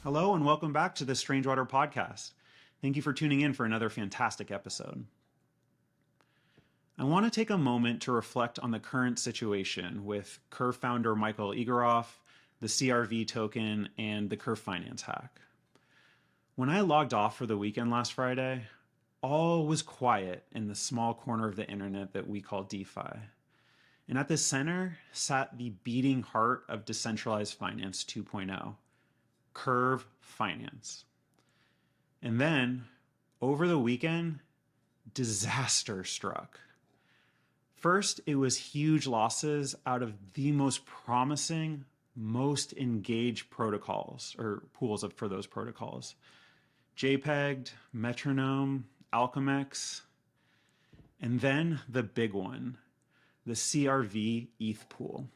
Hello and welcome back to the Strangewater podcast. Thank you for tuning in for another fantastic episode. I want to take a moment to reflect on the current situation with Curve founder Michael Egoroff, the CRV token, and the Curve Finance hack. When I logged off for the weekend last Friday, all was quiet in the small corner of the internet that we call DeFi. And at the center sat the beating heart of decentralized finance 2.0. Curve Finance. And then, over the weekend, disaster struck. First, it was huge losses out of the most promising, most engaged protocols, or pools for those protocols. JPEG, Metronome, Alchemex, and then the big one, the CRV ETH pool.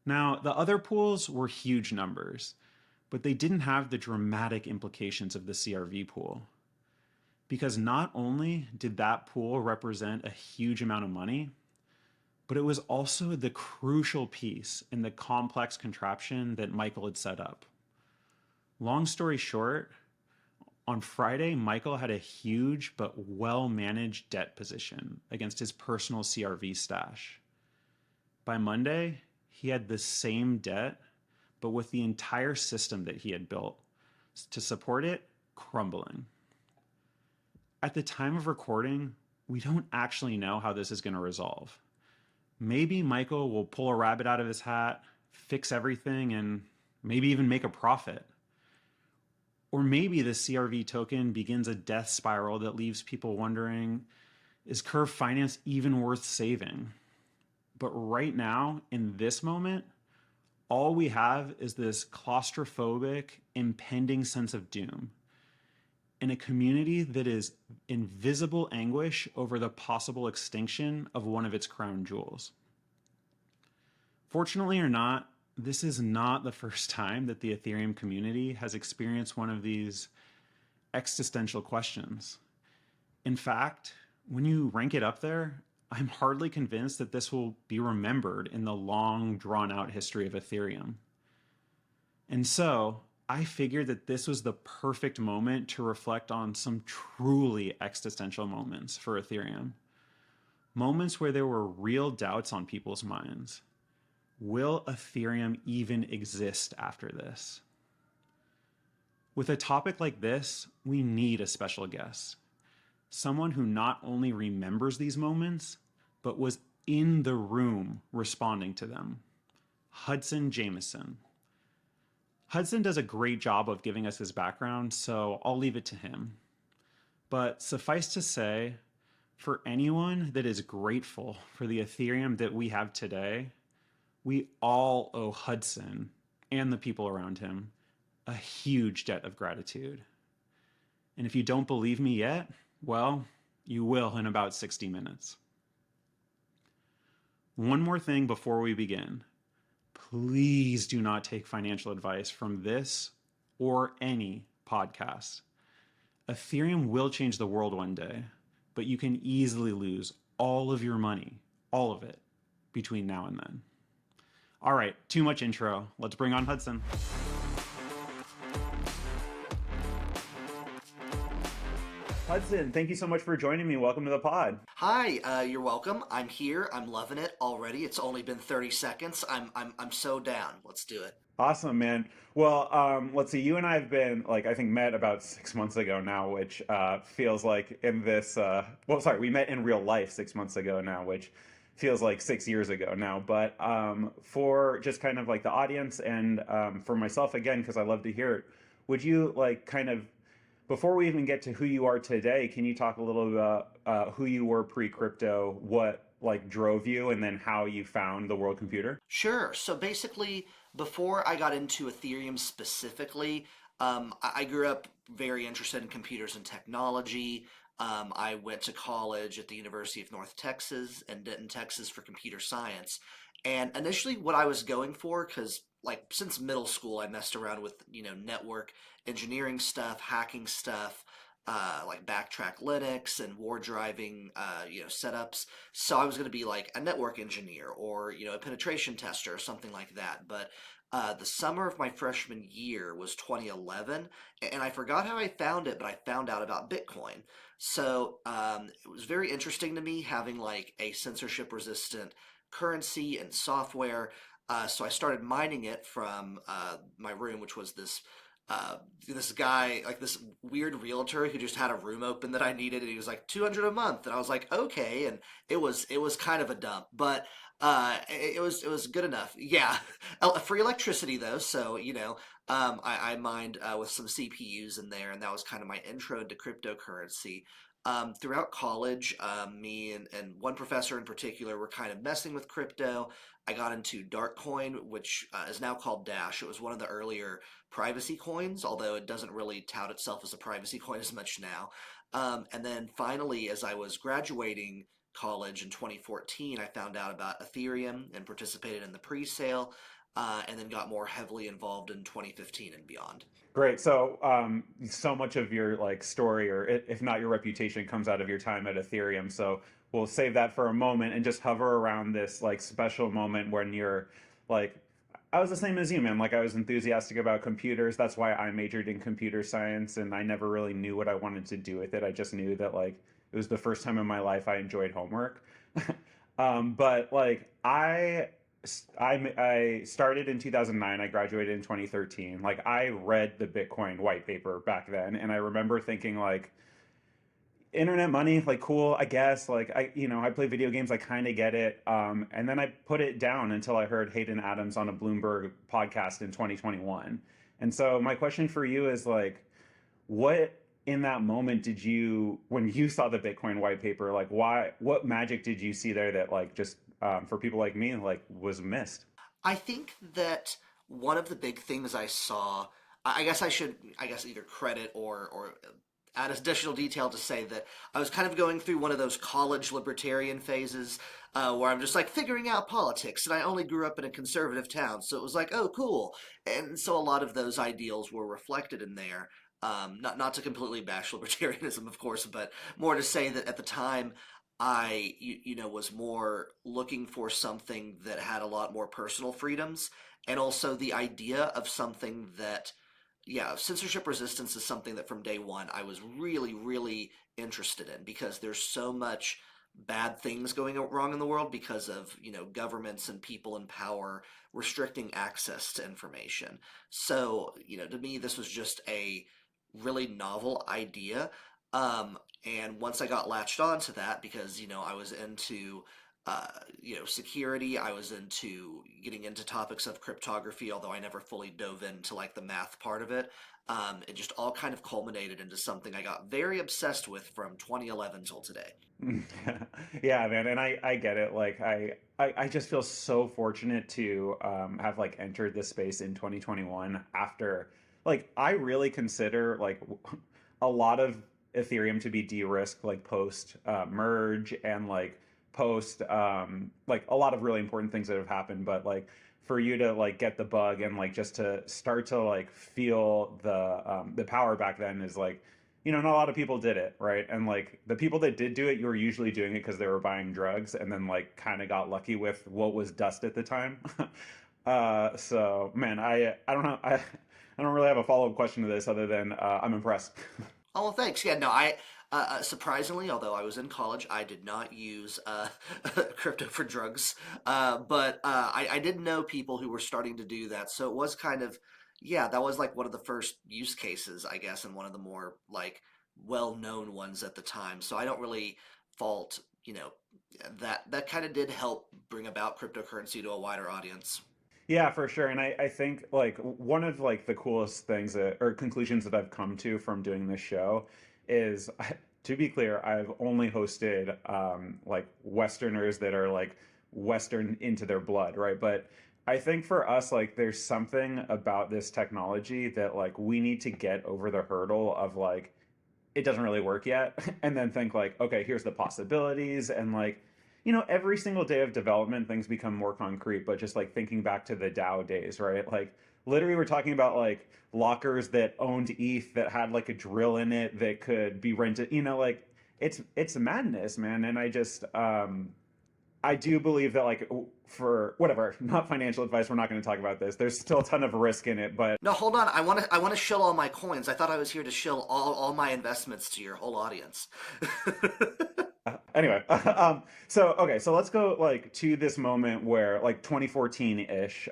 Now, the other pools were huge numbers, but they didn't have the dramatic implications of the CRV pool. Because not only did that pool represent a huge amount of money, but it was also the crucial piece in the complex contraption that Michael had set up. Long story short, on Friday, Michael had a huge but well-managed debt position against his personal CRV stash. By Monday, he had the same debt, but with the entire system that he had built to support it crumbling. At the time of recording, we don't actually know how this is going to resolve. Maybe Michael will pull a rabbit out of his hat, fix everything, and maybe even make a profit. Or maybe the CRV token begins a death spiral that leaves people wondering, is Curve Finance even worth saving? But right now, in this moment, all we have is this claustrophobic, impending sense of doom in a community that is in visible anguish over the possible extinction of one of its crown jewels. Fortunately or not, this is not the first time that the Ethereum community has experienced one of these existential questions. In fact, when you rank it up there, I'm hardly convinced that this will be remembered in the long, drawn-out history of Ethereum. And so, I figured that this was the perfect moment to reflect on some truly existential moments for Ethereum. Moments where there were real doubts on people's minds. Will Ethereum even exist after this? With a topic like this, we need a special guest. Someone who not only remembers these moments, but was in the room responding to them. Hudson Jameson. Hudson does a great job of giving us his background, so I'll leave it to him. But suffice to say, for anyone that is grateful for the Ethereum that we have today, we all owe Hudson and the people around him a huge debt of gratitude. And if you don't believe me yet, well, you will in about 60 minutes. One more thing before we begin. Please do not take financial advice from this or any podcast. Ethereum will change the world one day, but you can easily lose all of your money, all of it, between now and then. All right, too much intro. Let's bring on Hudson. Hudson, thank you so much for joining me. Welcome to the pod. Hi, you're welcome. I'm here. I'm loving it already. It's only been 30 seconds. I'm so down. Let's do it. Awesome, man. Well, let's see. You and I have been I think met about 6 months ago now, which feels like we met in real life 6 months ago now, which feels like 6 years ago now. But for just kind of like the audience and for myself again, because I love to hear it, would you before we even get to who you are today, can you talk a little about who you were pre-crypto, what drove you, and then how you found the world computer? Sure. So basically, before I got into Ethereum specifically, I grew up very interested in computers and technology. I went to college at the University of North Texas in Denton, Texas for computer science. And initially what I was going for, because since middle school I messed around with, network engineering stuff, hacking stuff, like backtrack Linux and war driving, setups. So I was going to be like a network engineer or a penetration tester or something like that. But the summer of my freshman year was 2011, and I forgot how I found it, but I found out about Bitcoin. So it was very interesting to me having like a censorship resistant currency and software. So I started mining it from my room, which was this guy, like this weird realtor who just had a room open that I needed, and he was like 200 a month, and I was like, okay, and it was kind of a dump, but it was good enough. Yeah, free electricity though, so I mined with some CPUs in there, and that was kind of my intro into cryptocurrency. Throughout college, me and one professor in particular were kind of messing with crypto. I got into Darkcoin, which is now called Dash. It was one of the earlier privacy coins, although it doesn't really tout itself as a privacy coin as much now. And then finally, as I was graduating college in 2014, I found out about Ethereum and participated in the pre-sale, and then got more heavily involved in 2015 and beyond. Great. So, so much of your like story, or if not your reputation, comes out of your time at Ethereum. So we'll save that for a moment and just hover around this like special moment when you're like, I was the same as you, man. Like I was enthusiastic about computers. That's why I majored in computer science, and I never really knew what I wanted to do with it. I just knew that like it was the first time in my life I enjoyed homework. But like I started in 2009. I graduated in 2013. Like I read the Bitcoin white paper back then, and I remember thinking like, internet money, like cool, I guess. Like I play video games. I kind of get it. And then I put it down until I heard Hayden Adams on a Bloomberg podcast in 2021. And so my question for you is like, what in that moment did you, when you saw the Bitcoin white paper, like why, what magic did you see there that like just for people like me like was missed? I think that one of the big things I saw, I guess I should, I guess either credit or add additional detail to say that I was kind of going through one of those college libertarian phases where I'm just like figuring out politics, and I only grew up in a conservative town, so it was like, oh, cool, and so a lot of those ideals were reflected in there. Not to completely bash libertarianism, of course, but more to say that at the time was more looking for something that had a lot more personal freedoms, and also the idea of something that, yeah, censorship resistance is something that from day one I was really, really interested in because there's so much bad things going wrong in the world because of, governments and people in power restricting access to information. So, to me, this was just a really novel idea. And once I got latched onto that, because I was into security, I was into getting into topics of cryptography, although I never fully dove into like the math part of it. It just all kind of culminated into something I got very obsessed with from 2011 till today. Yeah, man, and I get it. Like I just feel so fortunate to have like entered this space in 2021 after like I really consider like a lot of Ethereum to be de-risked like post merge and like post like a lot of really important things that have happened, but like for you to like get the bug and like just to start to like feel the power back then is like, not a lot of people did it, right? And like the people that did do it, you were usually doing it because they were buying drugs and then like kind of got lucky with what was dust at the time. So man, I don't know, I don't really have a follow-up question to this other than I'm impressed. Oh, well, thanks. Yeah, no, I surprisingly, although I was in college, I did not use crypto for drugs. But I did know people who were starting to do that, so it was kind of, yeah, that was like one of the first use cases, I guess, and one of the more like well-known ones at the time. So I don't really fault, that kind of did help bring about cryptocurrency to a wider audience. Yeah, for sure. And I think like one of like the coolest things that or conclusions that I've come to from doing this show is to be clear, I've only hosted like Westerners that are like Western into their blood, right? But I think for us, like there's something about this technology that like we need to get over the hurdle of like it doesn't really work yet and then think like, okay, here's the possibilities and like every single day of development, things become more concrete, but just like thinking back to the DAO days, right? Like, literally, we're talking about like lockers that owned ETH that had like a drill in it that could be rented, like it's madness, man. And I do believe that, like, for whatever, not financial advice, we're not going to talk about this. There's still a ton of risk in it, but No, hold on. I want to shill all my coins. I thought I was here to shill all my investments to your whole audience. anyway, so okay, so let's go like to this moment where like 2014-ish.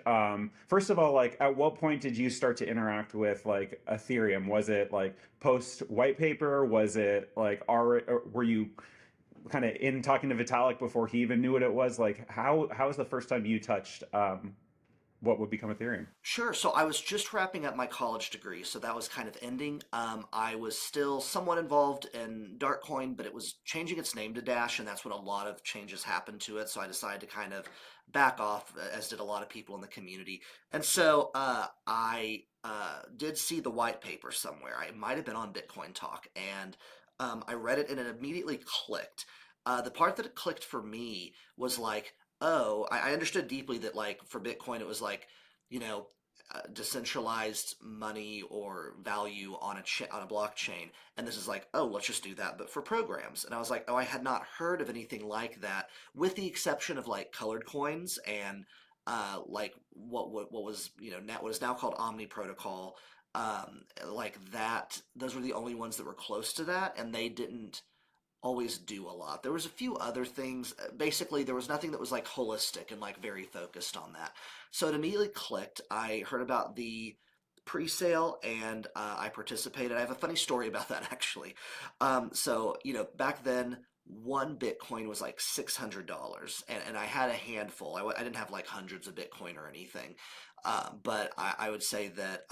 First of all, like at what point did you start to interact with like Ethereum? Was it like post white paper? Was it like or were you kind of in talking to Vitalik before he even knew what it was? Like how was the first time you touched what would become Ethereum? Sure. So I was just wrapping up my college degree, so that was kind of ending. I was still somewhat involved in Darkcoin, but it was changing its name to Dash, and that's when a lot of changes happened to it. So I decided to kind of back off, as did a lot of people in the community. And so I did see the white paper somewhere. I might have been on Bitcoin Talk, and I read it, and it immediately clicked. The part that it clicked for me was like, oh, I understood deeply that like for Bitcoin it was like, you know, decentralized money or value on on a blockchain, and this is like, oh, let's just do that, but for programs. And I was like, oh, I had not heard of anything like that, with the exception of like colored coins and like what was what is now called Omni Protocol. Like that, those were the only ones that were close to that, and they didn't always do a lot. There was a few other things. Basically, there was nothing that was like holistic and like very focused on that. So it immediately clicked. I heard about the pre-sale and I participated. I have a funny story about that actually. So back then, one Bitcoin was like $600, and I had a handful. I didn't have like hundreds of Bitcoin or anything, but I would say that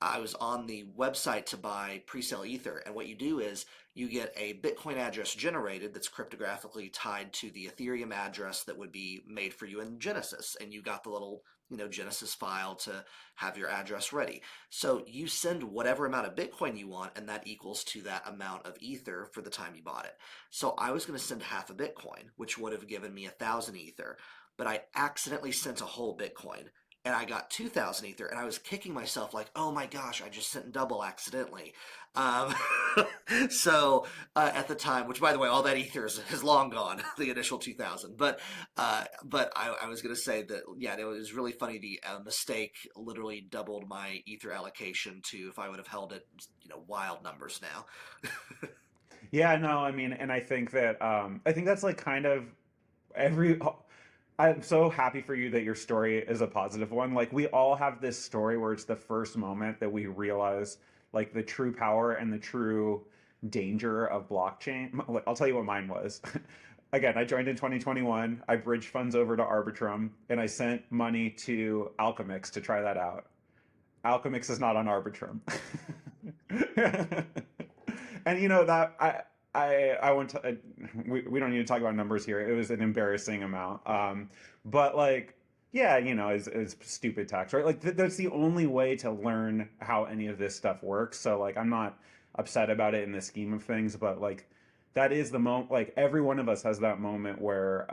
I was on the website to buy pre-sale Ether, and what you do is you get a Bitcoin address generated that's cryptographically tied to the Ethereum address that would be made for you in Genesis, and you got the little Genesis file to have your address ready. So you send whatever amount of Bitcoin you want, and that equals to that amount of Ether for the time you bought it. So I was going to send half a Bitcoin, which would have given me 1,000 Ether, but I accidentally sent a whole Bitcoin, and I got 2,000 Ether, and I was kicking myself like, oh my gosh, I just sent double accidentally. Um, so at the time, which by the way, all that Ether is long gone, the initial 2,000. But I was going to say that, yeah, it was really funny. The mistake literally doubled my Ether allocation to, if I would have held it, wild numbers now. Yeah, no, I mean, and I think that's like kind of every I'm so happy for you that your story is a positive one. Like we all have this story where it's the first moment that we realize like the true power and the true danger of blockchain. Like, I'll tell you what mine was. Again, I joined in 2021. I bridged funds over to Arbitrum and I sent money to Alchemix to try that out. Alchemix is not on Arbitrum. And that I want to we don't need to talk about numbers here. It was an embarrassing amount. But like yeah, it's stupid tax, right? Like that's the only way to learn how any of this stuff works. So like I'm not upset about it in the scheme of things, but like that is the moment. Like every one of us has that moment where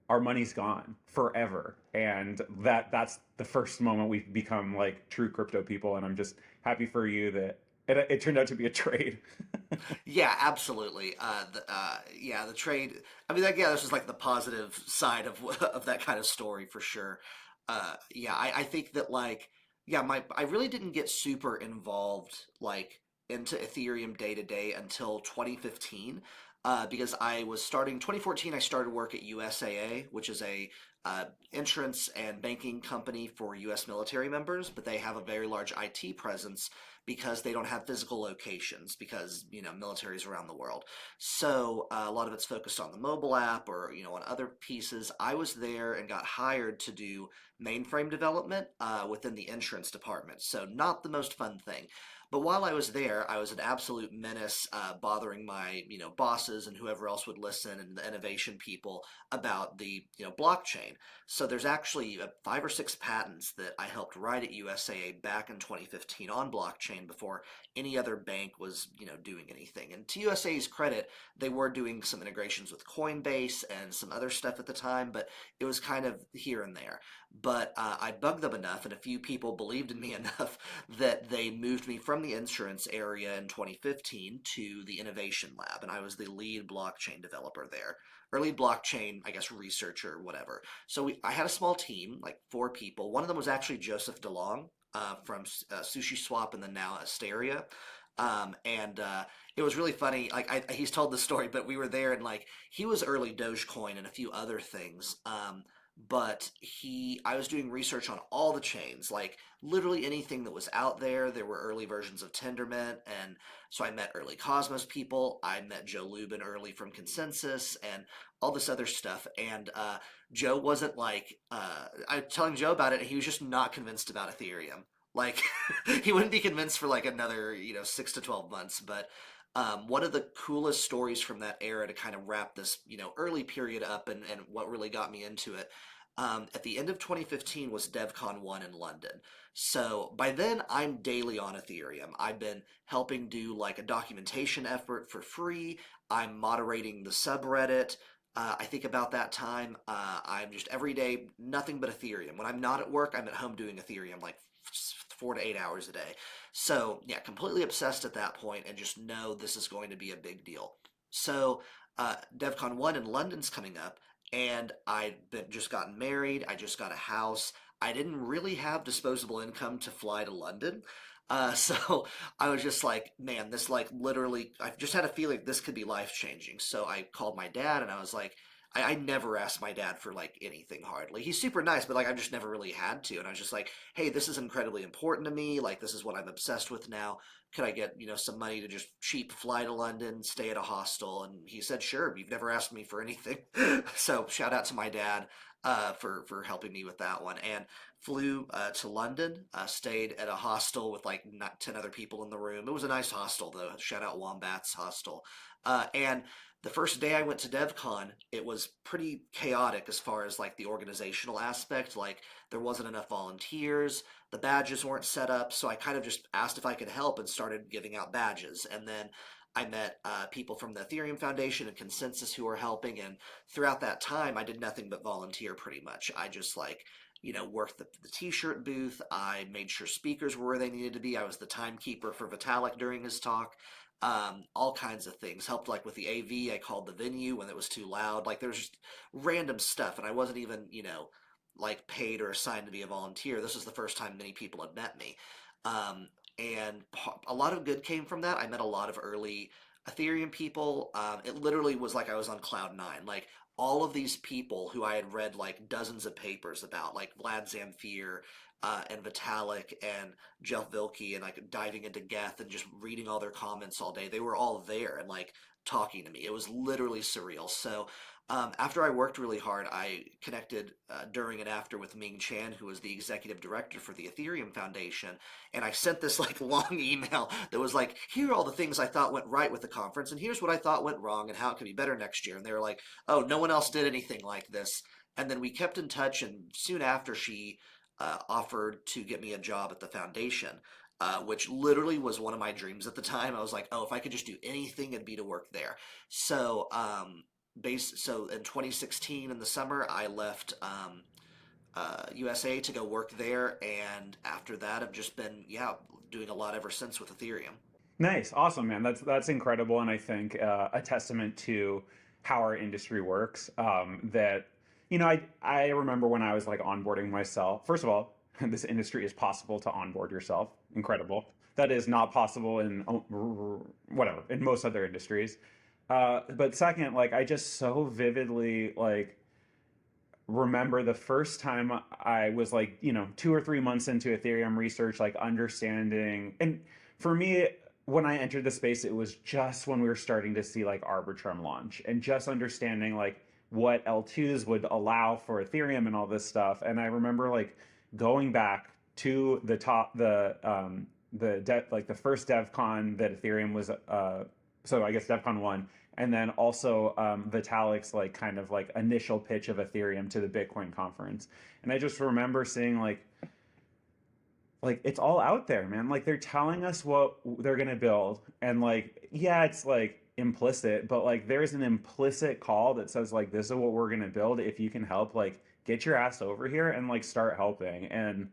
our money's gone forever, and that's the first moment we've become like true crypto people. And I'm just happy for you that it turned out to be a trade. Yeah, absolutely. Yeah, the trade. I mean, yeah, this is like the positive side of of that kind of story for sure. Yeah, I think that like, yeah, I really didn't get super involved like into Ethereum day to day until 2015. Because I was starting 2014, I started work at USAA, which is a insurance and banking company for U.S. military members, but they have a very large IT presence because they don't have physical locations because militaries around the world. So a lot of it's focused on the mobile app or on other pieces. I was there and got hired to do mainframe development within the insurance department. So not the most fun thing. But while I was there, I was an absolute menace, bothering my bosses and whoever else would listen and the innovation people about the blockchain. So there's actually 5 or 6 patents that I helped write at USAA back in 2015 on blockchain blockchain before any other bank was, doing anything. And to USA's credit, they were doing some integrations with Coinbase and some other stuff at the time, but it was kind of here and there. But I bugged them enough, and a few people believed in me enough that they moved me from the insurance area in 2015 to the innovation lab, and I was the lead blockchain developer there, or lead blockchain, I guess, researcher, whatever. So I had a small team, like 4 people. One of them was actually Joseph DeLong from Sushi Swap and then now Asteria. And it was really funny. Like he's told the story, but we were there and like he was early Dogecoin and a few other things. But I was doing research on all the chains, like literally anything that was out there. There were early versions of Tendermint, and so I met early Cosmos people. I met Joe Lubin early from Consensus, and all this other stuff. And Joe wasn't like I was telling Joe about it, and he was just not convinced about Ethereum. Like he wouldn't be convinced for like another 6 to 12 months. But one of the coolest stories from that era to kind of wrap this early period up and what really got me into it. At the end of 2015 was DevCon 1 in London. So by then, I'm daily on Ethereum. I've been helping do like a documentation effort for free. I'm moderating the subreddit. I think about that time. I'm just every day, nothing but Ethereum. When I'm not at work, I'm at home doing Ethereum like 4 to 8 hours a day. So yeah, completely obsessed at that point and just know this is going to be a big deal. So DevCon 1 in London's coming up, and just gotten married. I just got a house. I didn't really have disposable income to fly to London. So I was just like, man, this like literally, I just had a feeling this could be life changing. So I called my dad and I was like, I never asked my dad for like anything hardly. He's super nice, but like I've just never really had to. And I was just like, hey, this is incredibly important to me. Like this is what I'm obsessed with now. Could I get, some money to just cheap fly to London, stay at a hostel? And he said, sure, you've never asked me for anything. So shout out to my dad for helping me with that one. And flew to London, stayed at a hostel with like not 10 other people in the room. It was a nice hostel though. Shout out Wombats Hostel. And the first day I went to DevCon, it was pretty chaotic as far as like the organizational aspect. Like there wasn't enough volunteers, the badges weren't set up, so I kind of just asked if I could help and started giving out badges. And then I met people from the Ethereum Foundation and Consensus who were helping, and throughout that time, I did nothing but volunteer pretty much. I just like worked the t-shirt booth. I made sure speakers were where they needed to be. I was the timekeeper for Vitalik during his talk. All kinds of things. Helped like with the AV. I called the venue when it was too loud. Like there was just random stuff, and I wasn't even like paid or assigned to be a volunteer. This was the first time many people had met me, and a lot of good came from that. I met a lot of early Ethereum people. It literally was like I was on cloud nine. Like all of these people who I had read like dozens of papers about, like Vlad Zamfir and Vitalik and Jeff Vilke, and like diving into Geth and just reading all their comments all day. They were all there and like talking to me. It was literally surreal. So after I worked really hard, I connected during and after with Ming Chan, who was the executive director for the Ethereum Foundation, and I sent this like long email that was like, here are all the things I thought went right with the conference, and here's what I thought went wrong, and how it could be better next year. And they were like, oh, no one else did anything like this. And then we kept in touch, and soon after she offered to get me a job at the foundation. Which literally was one of my dreams at the time. I was like, oh, if I could just do anything, it'd be to work there. So so in 2016 in the summer, I left USA to go work there, and after that, I've just been doing a lot ever since with Ethereum. Nice, awesome, man. That's incredible, and I think a testament to how our industry works. That I remember when I was like onboarding myself. First of all, this industry is possible to onboard yourself. Incredible. That is not possible in whatever in most other industries. But second, like I just so vividly like remember the first time I was like, 2 or 3 months into Ethereum research, like understanding. And for me, when I entered the space, it was just when we were starting to see like Arbitrum launch and just understanding like what L2s would allow for Ethereum and all this stuff. And I remember like going back to like the first DevCon that Ethereum was, so I guess DevCon 1, and then also Vitalik's like kind of like initial pitch of Ethereum to the Bitcoin conference. And I just remember seeing like like it's all out there, man. Like they're telling us what they're gonna build, and like yeah, it's like implicit, but like there's an implicit call that says like this is what we're gonna build. If you can help, like get your ass over here and like start helping. And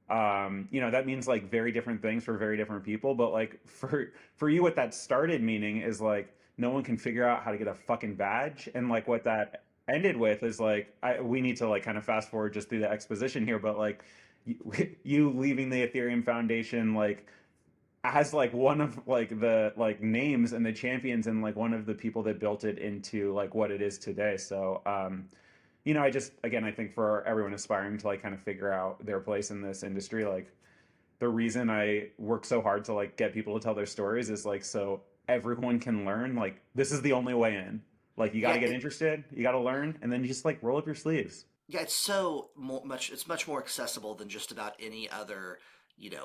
that means like very different things for very different people. But like for you, what that started meaning is like no one can figure out how to get a fucking badge, and like what that ended with is like we need to like kind of fast forward just through the exposition here, but like you leaving the Ethereum Foundation like as like one of like the like names and the champions and like one of the people that built it into like what it is today. So I just again I think for everyone aspiring to like kind of figure out their place in this industry, like the reason I work so hard to like get people to tell their stories is like so everyone can learn. Like this is the only way in. Like you got to Yeah, get interested, you got to learn, and then you just like roll up your sleeves. yeah, it's so much. It's much more accessible than just about any other,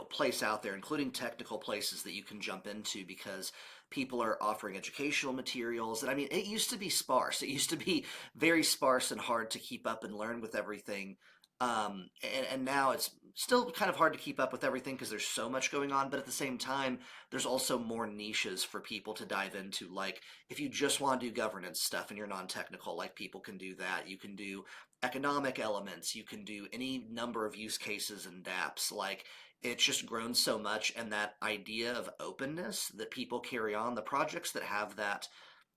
place out there, including technical places that you can jump into because people are offering educational materials. And I mean, it used to be sparse. It used to be very sparse and hard to keep up and learn with everything. And now it's still kind of hard to keep up with everything because there's so much going on. But at the same time, there's also more niches for people to dive into. Like if you just want to do governance stuff and you're non-technical, like people can do that. You can do economic elements. You can do any number of use cases and dApps. Like it's just grown so much, and that idea of openness that people carry on, the projects that have that,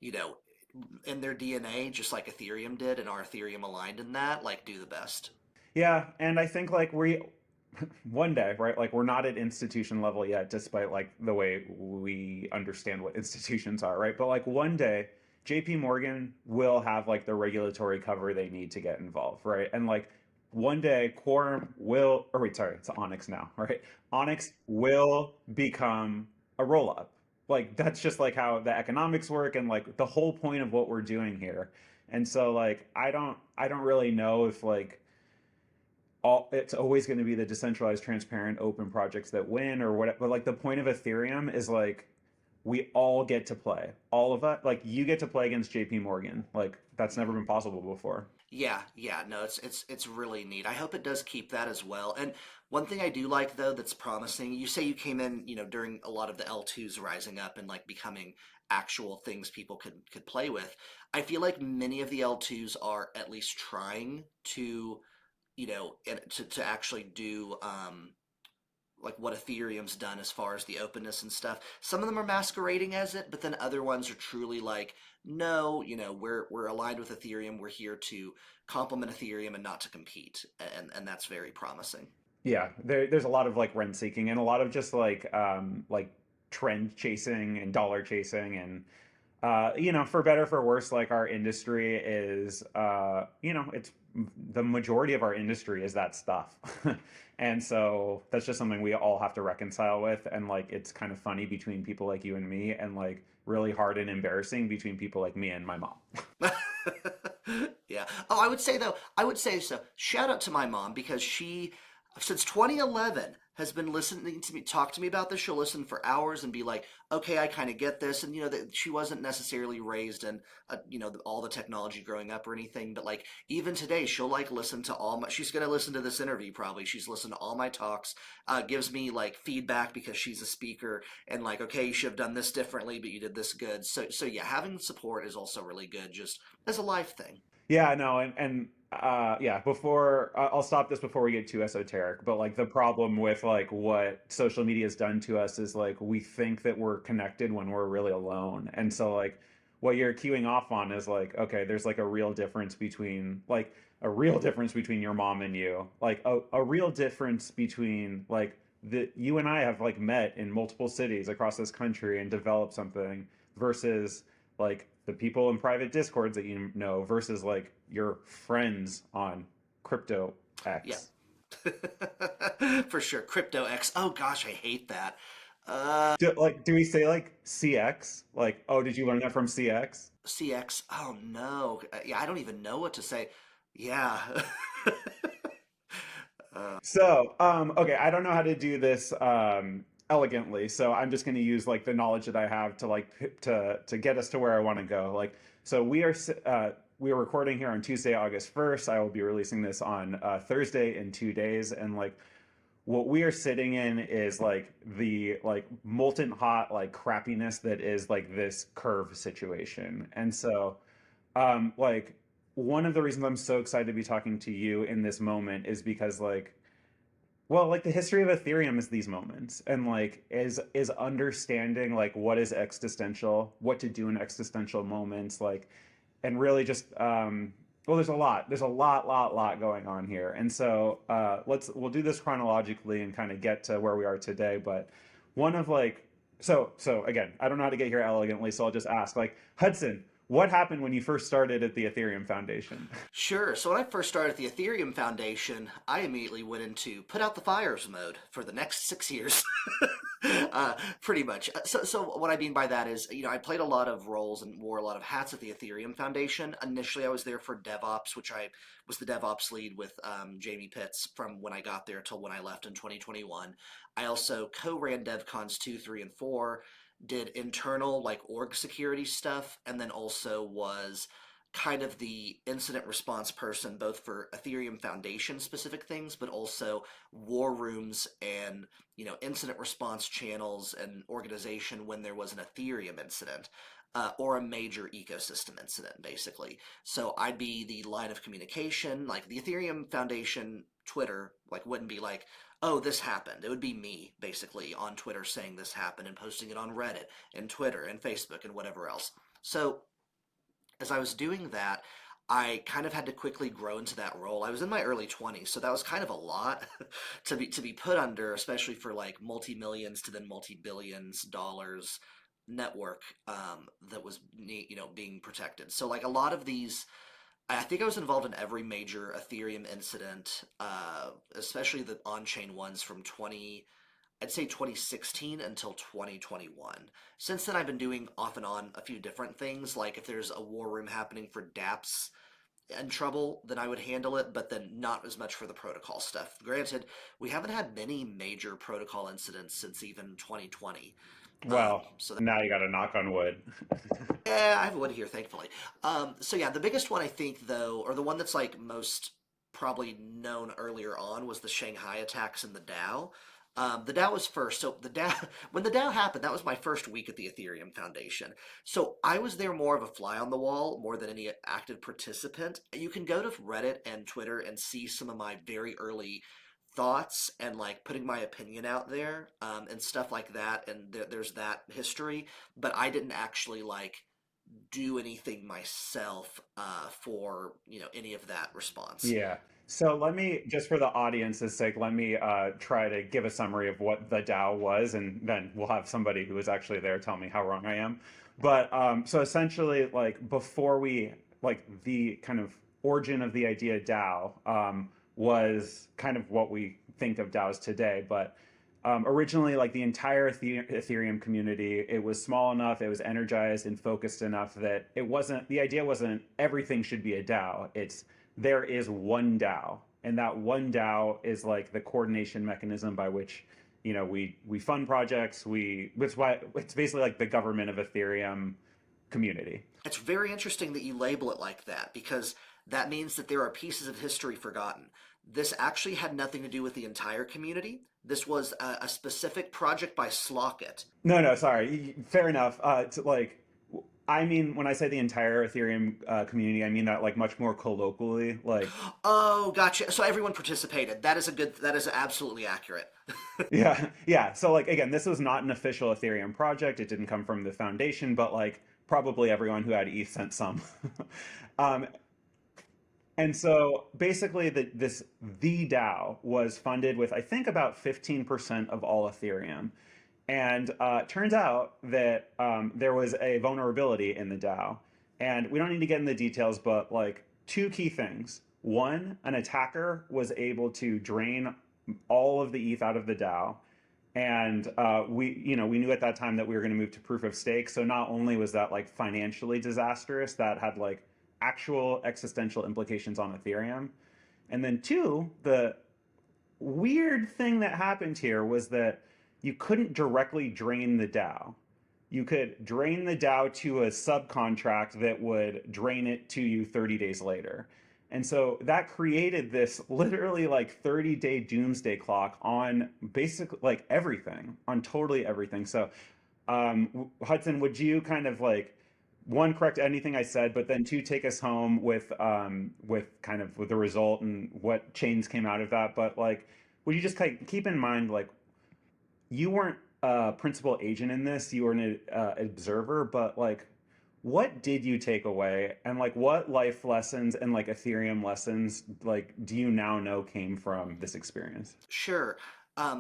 you know, in their DNA, just like Ethereum did, and our Ethereum aligned in that, like do the best. Yeah, and I think like we one day, right? Like we're not at institution level yet, despite like the way we understand what institutions are, right? But like one day, JP Morgan will have like the regulatory cover they need to get involved, right? And like one day, Quorum will, or wait, sorry, it's Onyx now, right? Onyx will become a roll up. Like that's just like how the economics work and like the whole point of what we're doing here. And so like I don't really know if like it's always going to be the decentralized, transparent, open projects that win or whatever. But like the point of Ethereum is like we all get to play. All of us, like you get to play against JP Morgan. Like that's never been possible before. Yeah, yeah, no, it's really neat. I hope it does keep that as well. And one thing I do like though that's promising, you say you came in, during a lot of the L2s rising up and like becoming actual things people could play with. I feel like many of the L2s are at least trying to, and to actually do like what Ethereum's done as far as the openness and stuff. Some of them are masquerading as it, but then other ones are truly like, no, we're aligned with Ethereum. We're here to complement Ethereum and not to compete, and that's very promising. Yeah, there's a lot of like rent seeking and a lot of just like trend chasing and dollar chasing and for better for worse, like our industry is it's the majority of our industry is that stuff. And so that's just something we all have to reconcile with. And like it's kind of funny between people like you and me, and like really hard and embarrassing between people like me and my mom. Yeah. Oh, I would say though, I would say so. Shout out to my mom because she, since 2011, has been listening to me talk to me about this. She'll listen for hours and be like, "Okay, I kind of get this." And that she wasn't necessarily raised in, all the technology growing up or anything, but like even today, she'll like listen to all my. She's gonna listen to this interview probably. She's listened to all my talks. Gives me like feedback because she's a speaker and like, okay, you should have done this differently, but you did this good. So yeah, having support is also really good, just as a life thing. Yeah, no, and yeah, before I'll stop this before we get too esoteric, but like the problem with like what social media has done to us is like we think that we're connected when we're really alone. And so like what you're queuing off on is like, okay, there's like a real difference between your mom and you. Like a real difference between like the you and I have like met in multiple cities across this country and developed something versus like the people in private discords that you know versus like your friends on crypto Yeah. X. For sure. Crypto X. Oh gosh, I hate that. Do we say like CX? Like, oh, did you learn that from CX? CX. Oh no. Yeah, I don't even know what to say. Yeah. So, okay, I don't know how to do this elegantly, so I'm just going to use like the knowledge that I have to like to get us to where I want to go. Like, so we are recording here on Tuesday, August 1st. I will be releasing this on Thursday in 2 days, and like what we are sitting in is like the like molten hot like crappiness that is like this curve situation. And so like one of the reasons I'm so excited to be talking to you in this moment is because like well, like the history of Ethereum is these moments, and like is understanding like what is existential, what to do in existential moments, like, and really just well, there's a lot going on here, and so we'll do this chronologically and kind of get to where we are today. But one of like so again, I don't know how to get here elegantly, so I'll just ask like Hudson, what happened when you first started at the Ethereum Foundation? Sure. So when I first started the Ethereum Foundation, I immediately went into put out the fires mode for the next 6 years. Pretty much. So what I mean by that is, I played a lot of roles and wore a lot of hats at the Ethereum Foundation. Initially, I was there for DevOps, which I was the DevOps lead with Jamie Pitts from when I got there till when I left in 2021. I also co-ran DevCons 2, 3, and 4, did internal like org security stuff, and then also was kind of the incident response person both for Ethereum Foundation specific things, but also war rooms and incident response channels and organization when there was an Ethereum incident. Or a major ecosystem incident, basically. So I'd be the line of communication. Like the Ethereum Foundation Twitter, like wouldn't be like, "Oh, this happened." It would be me, basically, on Twitter saying this happened and posting it on Reddit and Twitter and Facebook and whatever else. So as I was doing that, I kind of had to quickly grow into that role. I was in my early 20s, so that was kind of a lot to be put under, especially for like multi-millions to then multi-billions dollars network that was being protected. So like a lot of these, I think I was involved in every major Ethereum incident, especially the on-chain ones from I'd say 2016 until 2021. Since then, I've been doing off and on a few different things. Like if there's a war room happening for dApps in trouble, then I would handle it, but then not as much for the protocol stuff. Granted, we haven't had many major protocol incidents since even 2020. Well, So now you got to knock on wood. yeah, I have wood here, thankfully. So yeah, the biggest one I think though, or the one that's like most probably known earlier on, was the Shanghai attacks in the DAO. The DAO was first. So the DAO, when the DAO happened, that was my first week at the Ethereum Foundation. So I was there more of a fly on the wall, more than any active participant. You can go to Reddit and Twitter and see some of my very early thoughts and like putting my opinion out there and stuff like that. And there's that history, but I didn't actually like do anything myself for any of that response. Yeah. So let me, just for the audience's sake, let me try to give a summary of what the DAO was, and then we'll have somebody who was actually there tell me how wrong I am. But so essentially, like before we, like the kind of origin of the idea DAO was kind of what we think of DAOs today. But originally, like the entire Ethereum community, it was small enough, it was energized and focused enough that it wasn't, the idea wasn't everything should be a DAO. It's there is one DAO, and that one DAO is like the coordination mechanism by which we fund projects. It's why it's basically like the government of Ethereum community. It's very interesting that you label it like that because that means that there are pieces of history forgotten. This actually had nothing to do with the entire community. This was a specific project by Slockit. No, no, sorry. Fair enough. I mean, when I say the entire Ethereum community, I mean that like much more colloquially. Like, Oh, gotcha. So everyone participated. That is absolutely accurate. yeah, yeah. So like again, this was not an official Ethereum project. It didn't come from the foundation, but like probably everyone who had ETH sent some. um, and so basically, the DAO was funded with I think about 15% of all Ethereum. And turns out that there was a vulnerability in the DAO. And we don't need to get into the details, but like two key things. One, an attacker was able to drain all of the ETH out of the DAO. And we knew at that time that we were going to move to proof of stake. So not only was that like financially disastrous, that had like actual existential implications on Ethereum. And then two, the weird thing that happened here was that you couldn't directly drain the DAO. You could drain the DAO to a subcontract that would drain it to you 30 days later. And so that created this literally like 30-day doomsday clock on basically like everything, on totally everything. So, Hudson, would you kind of like one, correct anything I said, but then two, take us home with kind of with the result and what chains came out of that. But like, would you just kind of keep in mind like you weren't a principal agent in this, you were an observer, but like what did you take away and like what life lessons and like Ethereum lessons like do you now know came from this experience? Sure.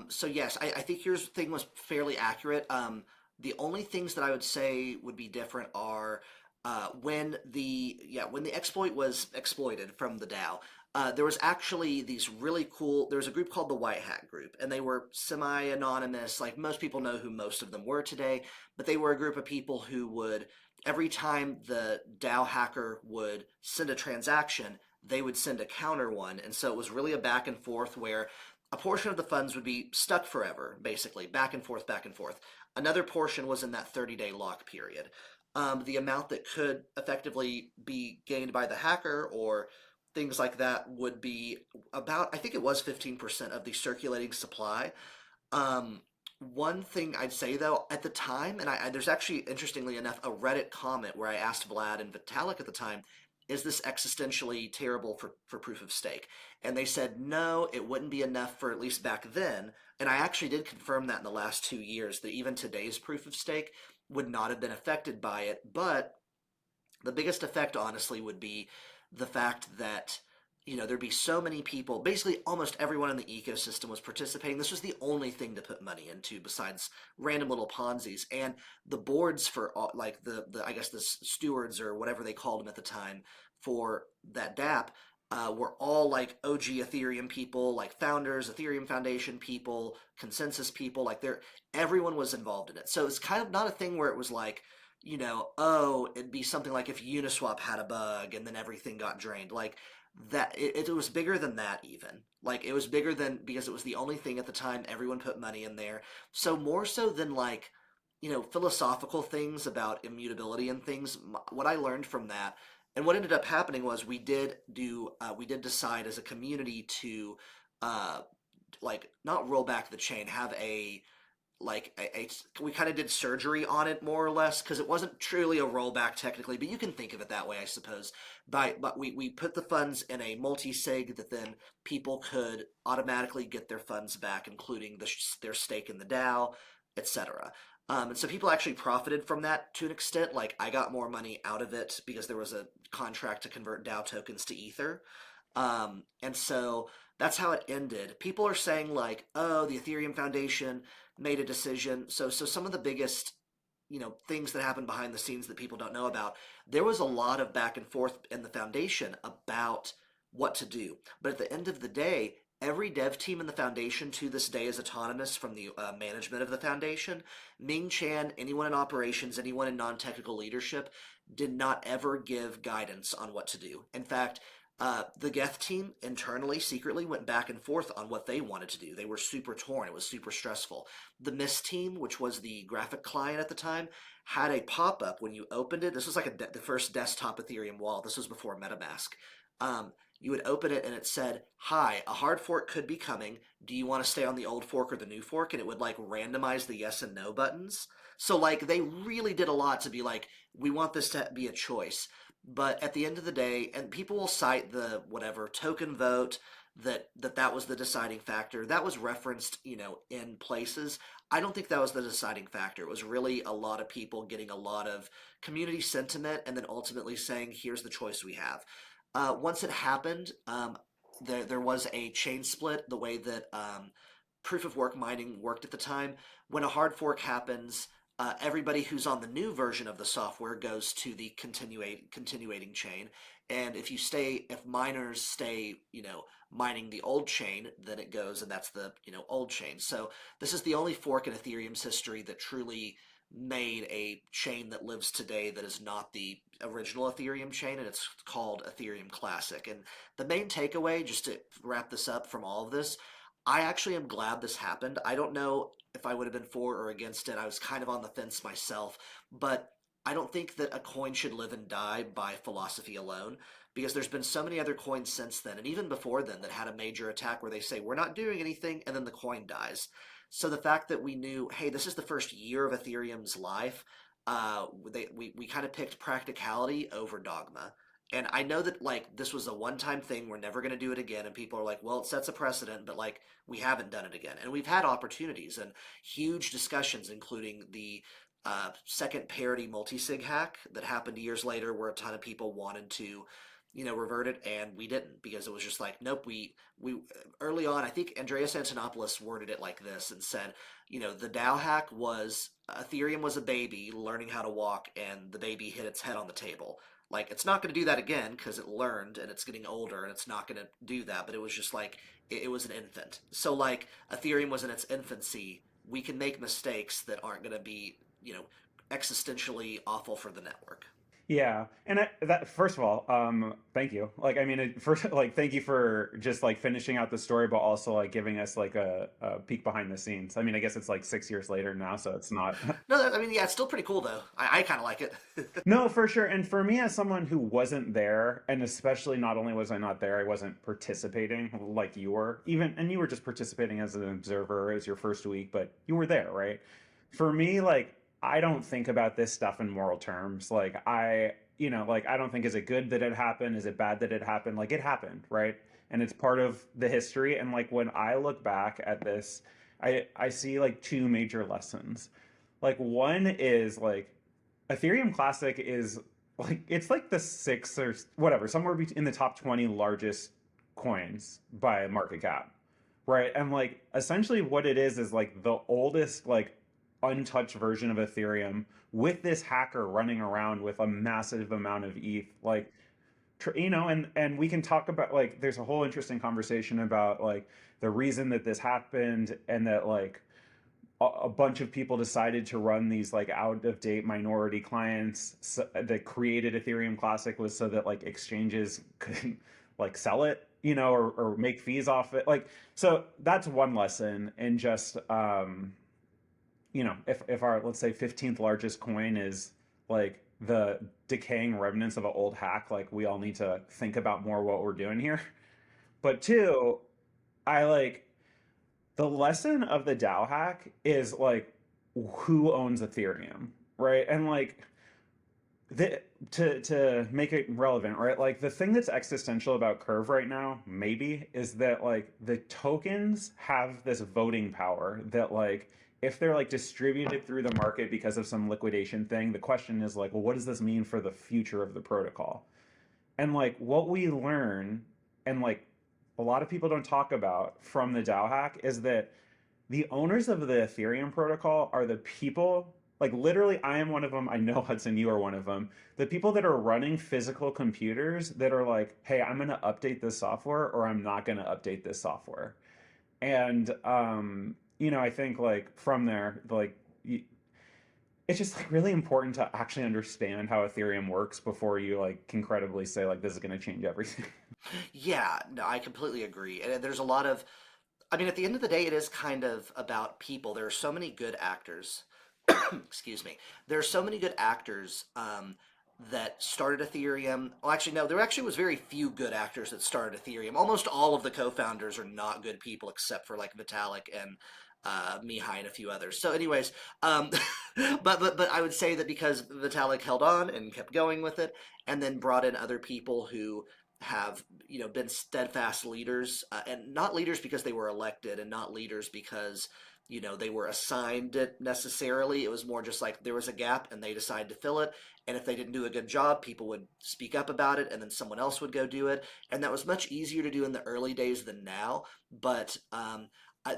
So yes, I think your thing was fairly accurate. The only things that I would say would be different are when the exploit was exploited from the DAO. There was actually these really cool. There was a group called the White Hat Group, and they were semi-anonymous. Like most people know who most of them were today, but they were a group of people who would every time the DAO hacker would send a transaction, they would send a counter one, and so it was really a back and forth where a portion of the funds would be stuck forever, basically, back and forth, back and forth. Another portion was in that 30-day lock period. The amount that could effectively be gained by the hacker or things like that would be about, I think it was 15% of the circulating supply. Um, One thing I'd say though, at the time, and there's actually, interestingly enough, a Reddit comment where I asked Vlad and Vitalik at the time, is this existentially terrible for proof of stake? And they said no, it wouldn't be enough for at least back then. And I actually did confirm that in the last 2 years, that even today's proof of stake would not have been affected by it. But the biggest effect, honestly, would be the fact that there'd be so many people. Basically, almost everyone in the ecosystem was participating. This was the only thing to put money into besides random little Ponzi's, and the boards for all, like the I guess the stewards or whatever they called them at the time for that DApp. Were all like OG Ethereum people, like founders, Ethereum Foundation people, consensus people. Like everyone was involved in it. So it's kind of not a thing where it was like, oh, it'd be something like if Uniswap had a bug and then everything got drained. Like that, it was bigger than that, even. Like it was bigger than, because it was the only thing at the time, everyone put money in there. So more so than like, philosophical things about immutability and things, what I learned from that and what ended up happening was we did decide as a community to, uh, like, not roll back the chain, have we kind of did surgery on it more or less, because it wasn't truly a rollback technically, but you can think of it that way, I suppose. But we put the funds in a multi-sig that then people could automatically get their funds back, including their stake in the DAO, etc. And so people actually profited from that to an extent. Like I got more money out of it because there was a contract to convert DAO tokens to Ether. And so that's how it ended. People are saying like, oh, the Ethereum Foundation made a decision. So some of the biggest, things that happened behind the scenes that people don't know about, there was a lot of back and forth in the foundation about what to do. But at the end of the day, every dev team in the foundation to this day is autonomous from the management of the foundation. Ming Chan, anyone in operations, anyone in non-technical leadership, did not ever give guidance on what to do. In fact, the Geth team internally, secretly, went back and forth on what they wanted to do. They were super torn. It was super stressful. The Mist team, which was the graphic client at the time, had a pop up when you opened it. This was like the first desktop Ethereum wallet. This was before MetaMask. You would open it and it said, "Hi, a hard fork could be coming. Do you want to stay on the old fork or the new fork?" And it would like randomize the yes and no buttons. So like they really did a lot to be like, we want this to be a choice. But at the end of the day, and people will cite the whatever token vote, that was the deciding factor. That was referenced, in places. I don't think that was the deciding factor. It was really a lot of people getting a lot of community sentiment and then ultimately saying, "Here's the choice we have." Once it happened, there was a chain split. The way that proof of work mining worked at the time, when a hard fork happens, everybody who's on the new version of the software goes to the continuating chain. And if miners stay, mining the old chain, then it goes, and that's the, old chain. So this is the only fork in Ethereum's history that truly made a chain that lives today that is not the original Ethereum chain, and it's called Ethereum Classic. And the main takeaway, just to wrap this up from all of this, I actually am glad this happened. I don't know if I would have been for or against it. I was kind of on the fence myself, but I don't think that a coin should live and die by philosophy alone. because there's been so many other coins since then, and even before then, that had a major attack where they say we're not doing anything, and then the coin dies. So the fact that we knew, hey, this is the first year of Ethereum's life, we kind of picked practicality over dogma. And I know that like this was a one-time thing, we're never going to do it again, and people are like, well, it sets a precedent, but like we haven't done it again, and we've had opportunities and huge discussions, including the second parody multi-sig hack that happened years later, where a ton of people wanted to, revert it, and we didn't, because it was just like, nope. We early on, I think Andreas Antonopoulos worded it like this and said, the DAO hack was Ethereum was a baby learning how to walk, and the baby hit its head on the table. Like, it's not going to do that again because it learned and it's getting older and it's not going to do that. But it was just like it was an infant. So like Ethereum was in its infancy. We can make mistakes that aren't going to be, existentially awful for the network. Yeah, and that first of all, thank you. Like, I mean, first, like, thank you for just like finishing out the story, but also like giving us like a peek behind the scenes. I mean, I guess it's like 6 years later now, so it's not. No, I mean, yeah, it's still pretty cool though. I kind of like it. No, for sure. And for me, as someone who wasn't there, and especially not only was I not there, I wasn't participating like you were, even, and you were just participating as an observer as your first week, but you were there, right? For me, like, I don't think about this stuff in moral terms. Like, like, I don't think, is it good that it happened? Is it bad that it happened? Like, it happened, right? And it's part of the history. And like, when I look back at this, I see like two major lessons. Like, one is like, Ethereum Classic is like, it's like the sixth or whatever, somewhere in the top 20 largest coins by market cap, right? And like essentially what it is like the oldest like untouched version of Ethereum with this hacker running around with a massive amount of ETH, like and we can talk about like there's a whole interesting conversation about like the reason that this happened, and that like a bunch of people decided to run these like out of date minority clients that created Ethereum Classic was so that like exchanges could like sell it, or make fees off it. Like, so that's one lesson. And just, if our, let's say, 15th largest coin is like the decaying remnants of an old hack, like we all need to think about more what we're doing here. But two, I like the lesson of the DAO hack is like who owns Ethereum, right? And like to make it relevant, right? Like the thing that's existential about Curve right now, maybe, is that like the tokens have this voting power that like if they're like distributed through the market because of some liquidation thing, the question is like, well, what does this mean for the future of the protocol? And like what we learn, and like a lot of people don't talk about from the DAO hack, is that the owners of the Ethereum protocol are the people, like literally, I am one of them. I know, Hudson, you are one of them. The people that are running physical computers that are like, hey, I'm going to update this software or I'm not going to update this software. And, I think like from there, like, it's just like really important to actually understand how Ethereum works before you like can credibly say like this is going to change everything. Yeah, no, I completely agree. And there's a lot of, I mean, at the end of the day, it is kind of about people. There are so many good actors. Excuse me. There are so many good actors that started Ethereum. Well, actually, no, there actually was very few good actors that started Ethereum. Almost all of the co-founders are not good people, except for like Vitalik and Mihai and a few others. So, anyways, um, but I would say that because Vitalik held on and kept going with it, and then brought in other people who have been steadfast leaders, and not leaders because they were elected, and not leaders because they were assigned it necessarily. It was more just like there was a gap and they decided to fill it, and if they didn't do a good job, people would speak up about it, and then someone else would go do it, and that was much easier to do in the early days than now. But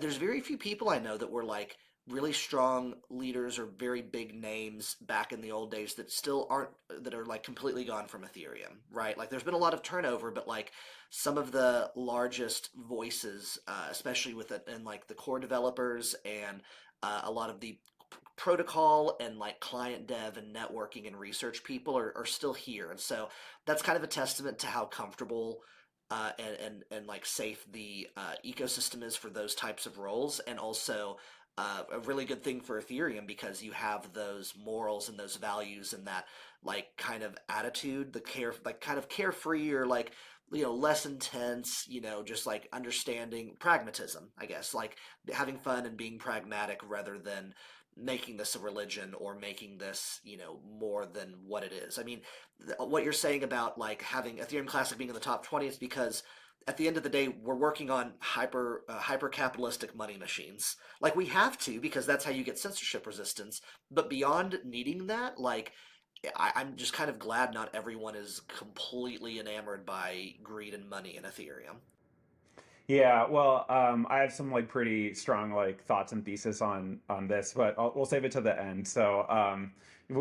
there's very few people I know that were like really strong leaders or very big names back in the old days that still aren't, that are like completely gone from Ethereum, right? Like there's been a lot of turnover, but like some of the largest voices, especially with it and like the core developers and a lot of the protocol and like client dev and networking and research people are still here. And so that's kind of a testament to how comfortable and like safe the ecosystem is for those types of roles, and also a really good thing for Ethereum because you have those morals and those values and that like kind of attitude, the care, like kind of carefree or like less intense, just like understanding pragmatism, I guess, like having fun and being pragmatic rather than making this a religion or making this more than what it is. I mean, what you're saying about like having Ethereum Classic being in the top 20 is because at the end of the day we're working on hyper capitalistic money machines, like we have to because that's how you get censorship resistance. But beyond needing that, like I'm just kind of glad not everyone is completely enamored by greed and money in Ethereum. Yeah, well, I have some like pretty strong like thoughts and thesis on this, but we'll save it to the end. So,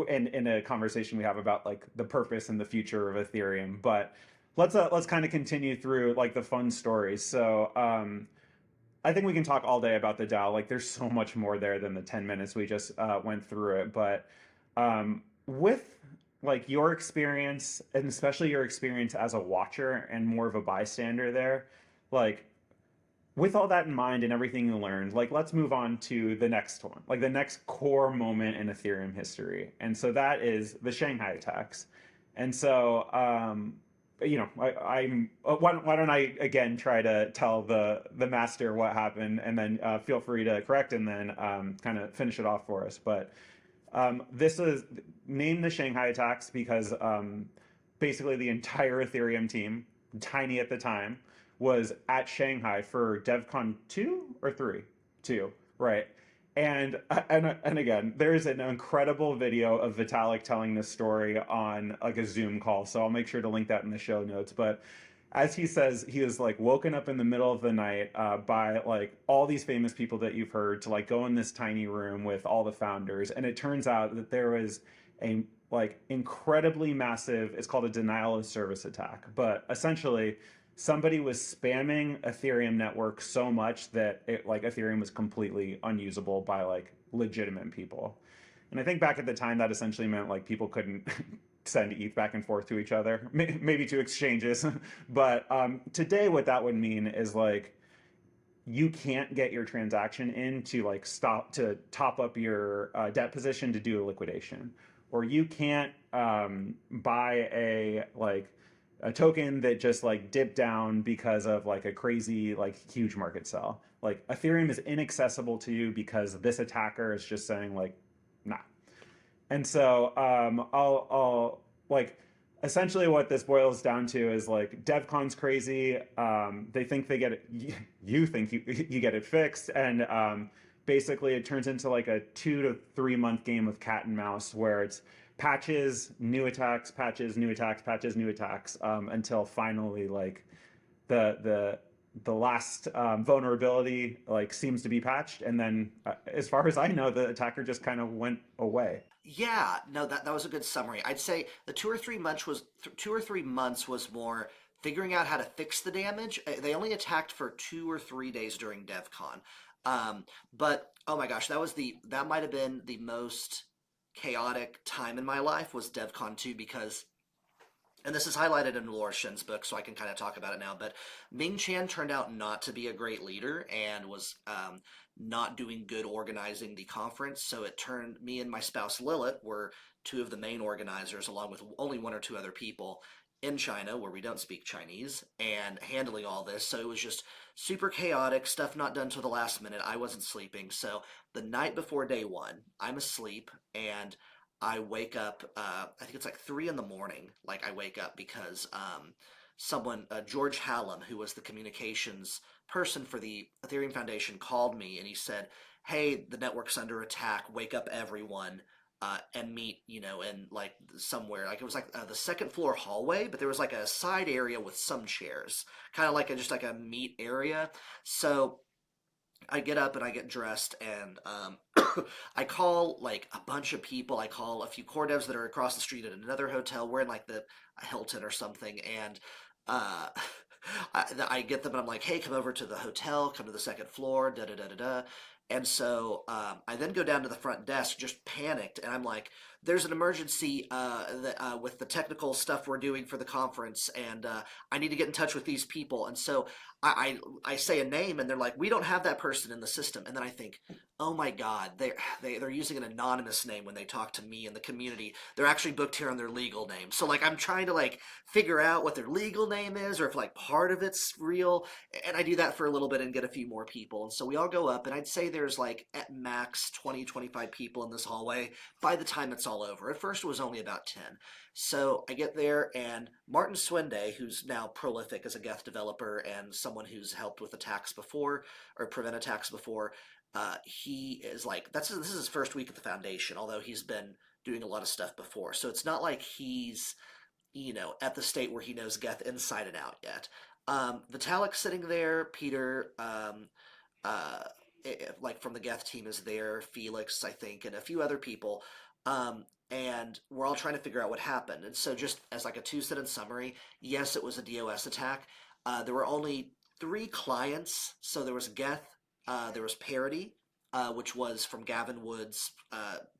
in a conversation we have about like the purpose and the future of Ethereum, but let's kind of continue through like the fun stories. So, I think we can talk all day about the DAO. Like, there's so much more there than the 10 minutes we just went through it. But with like your experience, and especially your experience as a watcher and more of a bystander there, like with all that in mind and everything you learned, like let's move on to the next one, like the next core moment in Ethereum history. And so that is the Shanghai attacks. And so, why don't I again try to tell the master what happened, and then feel free to correct and then kind of finish it off for us. But this is named the Shanghai attacks because basically the entire Ethereum team, tiny at the time, was at Shanghai for DevCon 2 or 3? 2, right? And again, there's an incredible video of Vitalik telling this story on like a Zoom call, so I'll make sure to link that in the show notes. But as he says, he was like woken up in the middle of the night by like all these famous people that you've heard to like go in this tiny room with all the founders, and it turns out that there was a like incredibly massive. It's called a denial of service attack, but essentially somebody was spamming Ethereum network so much that it like Ethereum was completely unusable by like legitimate people. And I think back at the time that essentially meant like people couldn't send ETH back and forth to each other, maybe to exchanges. But today, what that would mean is like you can't get your transaction in to like stop to top up your debt position to do a liquidation, or you can't buy a token that just like dipped down because of like a crazy like huge market sell. Like Ethereum is inaccessible to you because this attacker is just saying like nah. And so I'll like essentially what this boils down to is like DevCon's crazy. They think they get it. You think you get it fixed, and basically it turns into like a 2 to 3 month game of cat and mouse where it's patches, new attacks, patches, new attacks, patches, new attacks, until finally like the the last vulnerability like seems to be patched, and then as far as I know, the attacker just kind of went away. Yeah, no, that was a good summary. I'd say the 2 or 3 months was more figuring out how to fix the damage. They only attacked for 2 or 3 days during DevCon, but oh my gosh, that might have been the most chaotic time in my life was DevCon 2 because and this is highlighted in Laura Shin's book, so I can kind of talk about it now. But Ming Chan turned out not to be a great leader and was not doing good organizing the conference. So it turned me and my spouse Lilith were two of the main organizers, along with only one or two other people in China, where we don't speak Chinese, and handling all this. So it was just super chaotic, stuff not done till the last minute. I wasn't sleeping. So the night before day one, I'm asleep and I wake up. I think it's like 3 in the morning. Like I wake up because someone, George Hallam, who was the communications person for the Ethereum Foundation, called me and he said, "Hey, the network's under attack. Wake up, everyone." And meet, in like somewhere. Like it was like the second floor hallway, but there was like a side area with some chairs, kind of like just like a meet area. So I get up and I get dressed and I call like a bunch of people. I call a few core devs that are across the street at another hotel. We're in like the Hilton or something, and uh, I get them and I'm like, "Hey, come over to the hotel. Come to the second floor." Da da da da da. And so I then go down to the front desk, just panicked, and I'm like, "There's an emergency with the technical stuff we're doing for the conference, and I need to get in touch with these people." And so I say a name, and they're like, "We don't have that person in the system." And then I think, "Oh my God, they're using an anonymous name when they talk to me in the community. They're actually booked here on their legal name." So like I'm trying to like figure out what their legal name is, or if like part of it's real, and I do that for a little bit and get a few more people. And so we all go up, and I'd say there's like at max 20, 25 people in this hallway by the time it's all over. At first, it was only about 10. So I get there, and Martin Swende, who's now prolific as a Geth developer and someone who's helped with attacks before or prevent attacks before, he is like, this is his first week at the foundation, although he's been doing a lot of stuff before. So it's not like he's at the state where he knows Geth inside and out yet. Vitalik's sitting there. Peter, uh, like from the Geth team, is there. Felix, I think, and a few other people. And we're all trying to figure out what happened. And so, just as like a two-sentence summary, yes, it was a DOS attack. There were only three clients. So there was Geth, there was Parody, which was from Gavin Wood's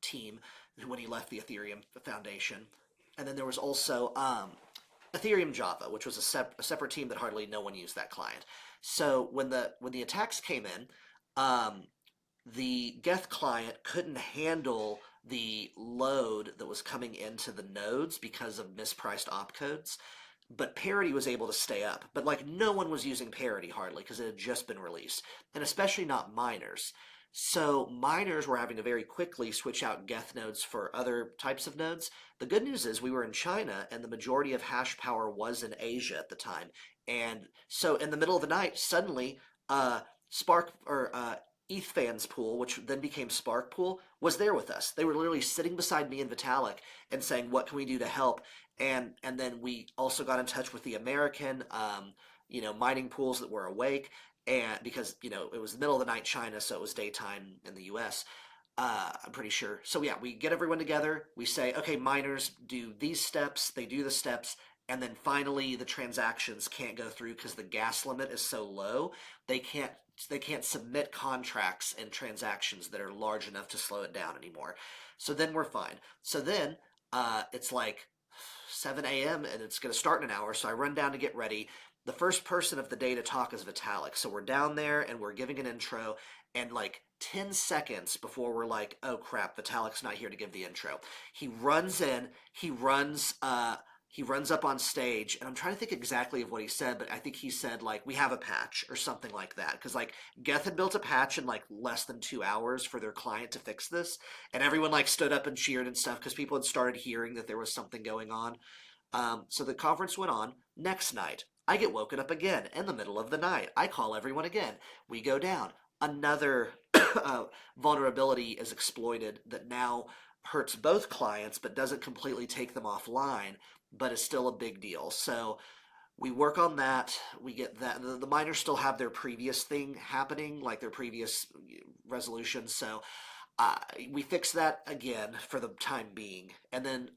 team when he left the Ethereum Foundation, and then there was also Ethereum Java, which was a separate team that hardly no one used that client. So when the attacks came in, um, the Geth client couldn't handle the load that was coming into the nodes because of mispriced opcodes. But Parity was able to stay up. But like no one was using Parity hardly because it had just been released, and especially not miners. So miners were having to very quickly switch out Geth nodes for other types of nodes. The good news is we were in China, and the majority of hash power was in Asia at the time. And so in the middle of the night, suddenly, Spark or ETHFan's pool, which then became Spark Pool, was there with us. They were literally sitting beside me and Vitalik and saying, "What can we do to help?" And then we also got in touch with the American, mining pools that were awake, and because it was the middle of the night China, so it was daytime in the U.S. I'm pretty sure. So yeah, we get everyone together. We say, okay, miners do these steps. They do the steps, and then finally the transactions can't go through because the gas limit is so low. They can't they can't submit contracts and transactions that are large enough to slow it down anymore. So then we're fine. So then it's like 7 a.m. and it's going to start in an hour. So I run down to get ready. The first person of the day to talk is Vitalik. So we're down there and we're giving an intro, and like 10 seconds before we're like, oh crap, Vitalik's not here to give the intro. He runs in, he runs up on stage, and I'm trying to think exactly of what he said, but I think he said like, we have a patch or something like that, because like Geth had built a patch in like less than 2 hours for their client to fix this, and everyone like stood up and cheered and stuff because people had started hearing that there was something going on. So the conference went on. Next night, I get woken up again in the middle of the night. I call everyone again. We go down. Another vulnerability is exploited that now hurts both clients but doesn't completely take them offline, but is still a big deal. So we work on that. We get that. The miners still have their previous thing happening, like their previous resolution. So uh, we fix that again for the time being, and then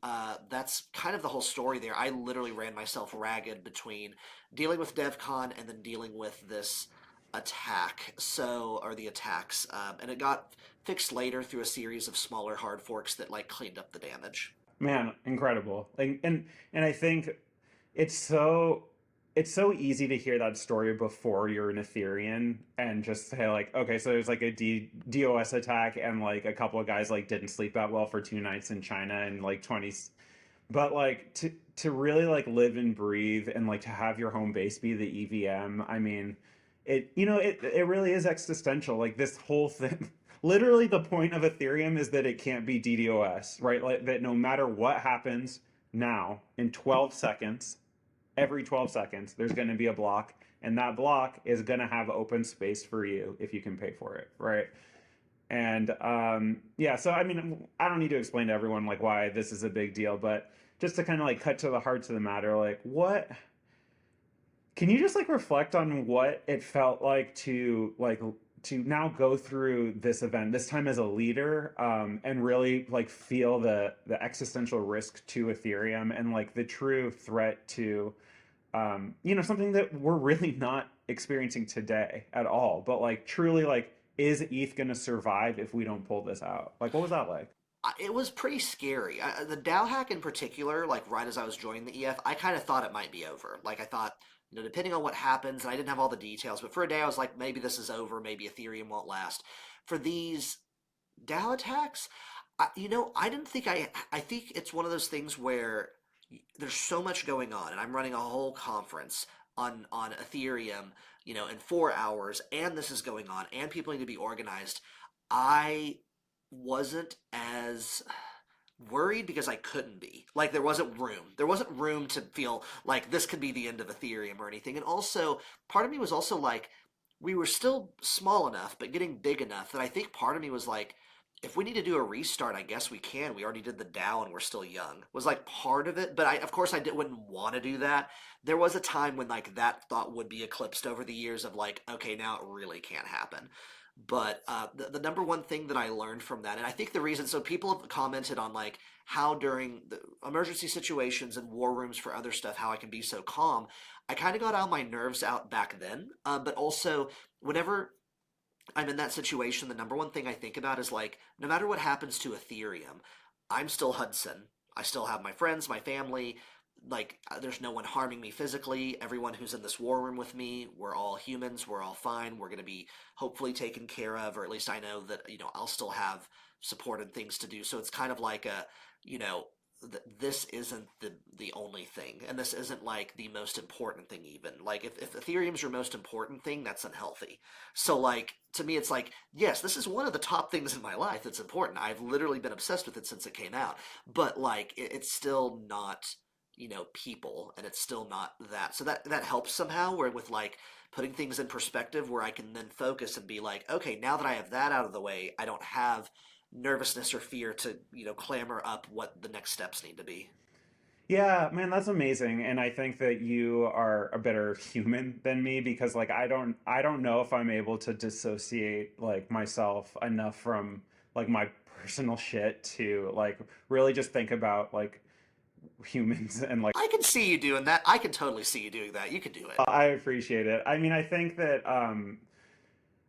that's kind of the whole story there. I literally ran myself ragged between dealing with DevCon and then dealing with this attack, or the attacks, and it got fixed later through a series of smaller hard forks that like cleaned up the damage. Man, incredible. Like, and I think it's so it's so easy to hear that story before you're an Etherean and just say like, okay, so there's like a DOS attack and like a couple of guys like didn't sleep that well for 2 nights in China and like 20, but like to really like live and breathe and like to have your home base be the EVM. I mean, it really is existential. Like this whole thing. Literally, the point of Ethereum is that it can't be DDoS, right? Like that, no matter what happens now in 12 seconds, every 12 seconds, there's going to be a block, and that block is going to have open space for you if you can pay for it, right? And yeah, so I mean, I don't need to explain to everyone like why this is a big deal, but just to kind of like cut to the heart of the matter, like what can you just like reflect on what it felt like to now go through this event, this time as a leader, and really like feel the existential risk to Ethereum and like the true threat to something that we're really not experiencing today at all, but like truly like is ETH going to survive if we don't pull this out? Like, what was that like? It was pretty scary. The Dow hack in particular, like right as I was joining the EF, I kind of thought it might be over. Like I thought, depending on what happens, and I didn't have all the details, but for a day I was like, maybe this is over. Maybe Ethereum won't last. For these Dow attacks, I didn't think I think it's one of those things where there's so much going on, and I'm running a whole conference on Ethereum, in 4 hours, and this is going on, and people need to be organized. I wasn't as worried because I couldn't be. Like there wasn't room. There wasn't room to feel like this could be the end of Ethereum or anything. And also, part of me was also like, we were still small enough, but getting big enough that I think part of me was like, if we need to do a restart, I guess we can. We already did the DAO and we're still young. Was like part of it, but of course, wouldn't want to do that. There was a time when like that thought would be eclipsed over the years of like, okay, now it really can't happen. But the number one thing that I learned from that, and I think the reason, so people have commented on like how during the emergency situations and war rooms for other stuff, how I can be so calm. I kind of got all my nerves out back then, but also whenever I'm in that situation, the number one thing I think about is like, no matter what happens to Ethereum, I'm still Hudson. I still have my friends, my family. Like, there's no one harming me physically. Everyone who's in this war room with me, we're all humans. We're all fine. We're going to be hopefully taken care of, or at least I know that, I'll still have support and things to do. So it's kind of like you know, this isn't the only thing, and this isn't like the most important thing even. Like if Ethereum's your most important thing, that's unhealthy. So like to me it's like, yes, this is one of the top things in my life that's important. I've literally been obsessed with it since it came out. But like it's still not, people, and it's still not that. So that helps somehow, where with like putting things in perspective, where I can then focus and be like, okay, now that I have that out of the way, I don't have nervousness or fear to clamor up what the next steps need to be. Yeah, man, that's amazing. And I think that you are a better human than me because like I don't know if I'm able to dissociate like myself enough from like my personal shit to like really just think about like humans and like I can see you doing that. I can totally see you doing that. You can do it. I appreciate it. I mean, I think that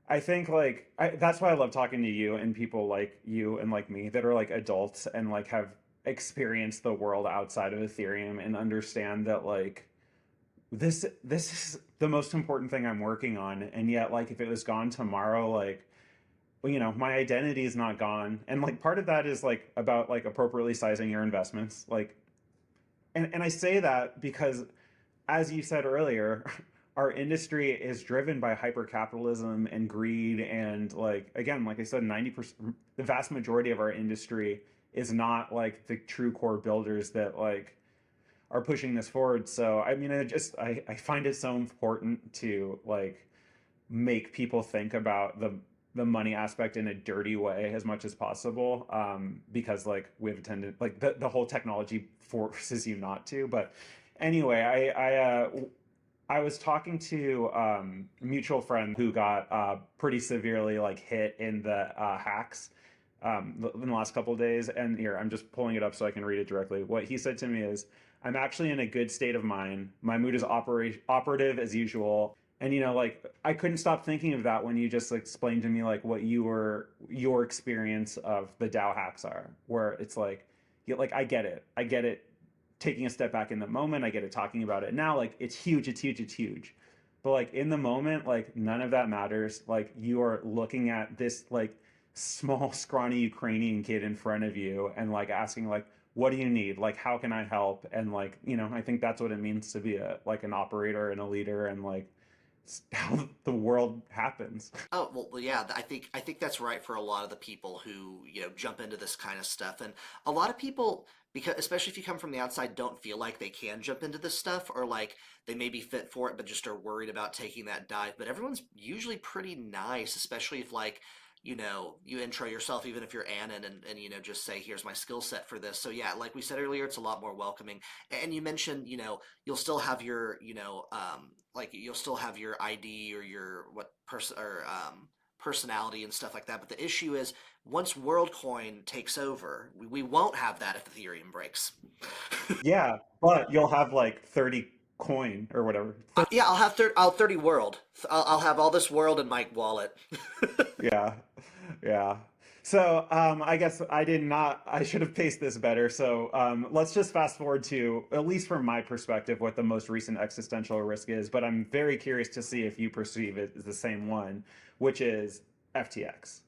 I think like that's why I love talking to you and people like you and like me that are like adults and like have experienced the world outside of Ethereum and understand that like this is the most important thing I'm working on, and yet like if it was gone tomorrow, like well, my identity is not gone, and like part of that is like about like appropriately sizing your investments, like and I say that because as you said earlier, our industry is driven by hypercapitalism and greed. And like, again, like I said, 90%, the vast majority of our industry is not like the true core builders that like are pushing this forward. So, I mean, I find it so important to like make people think about the money aspect in a dirty way as much as possible, because like we have a tendency like the whole technology forces you not to. But anyway, I was talking to a mutual friend who got pretty severely like hit in the hacks in the last couple of days. And here, I'm just pulling it up so I can read it directly. What he said to me is, "I'm actually in a good state of mind. My mood is operative as usual." And like I couldn't stop thinking of that when you just like, explained to me like what your experience of the DAO hacks are, where it's like, like I get it taking a step back in the moment. I get it talking about it now. Like it's huge, it's huge, it's huge. But like in the moment, like none of that matters. Like you are looking at this like small, scrawny Ukrainian kid in front of you and like asking like, what do you need? Like, how can I help? And like, I think that's what it means to be a like an operator and a leader, and like how the world happens. Oh well, yeah. I think that's right for a lot of the people who jump into this kind of stuff, and a lot of people, because especially if you come from the outside, don't feel like they can jump into this stuff, or like they may be fit for it, but just are worried about taking that dive. But everyone's usually pretty nice, especially if like you intro yourself, even if you're Annan, and just say, here's my skill set for this. So yeah, like we said earlier, it's a lot more welcoming. And you mentioned, you'll still have your, like you'll still have your ID or your what person or personality and stuff like that. But the issue is, once WorldCoin takes over, we won't have that if Ethereum breaks. Yeah, but you'll have like 30 coin or whatever. Yeah, I'll 30 world. I'll have all this world in my wallet. Yeah, yeah. So I guess I did not. I should have paced this better. So let's just fast forward to, at least from my perspective, what the most recent existential risk is. But I'm very curious to see if you perceive it as the same one, which is FTX.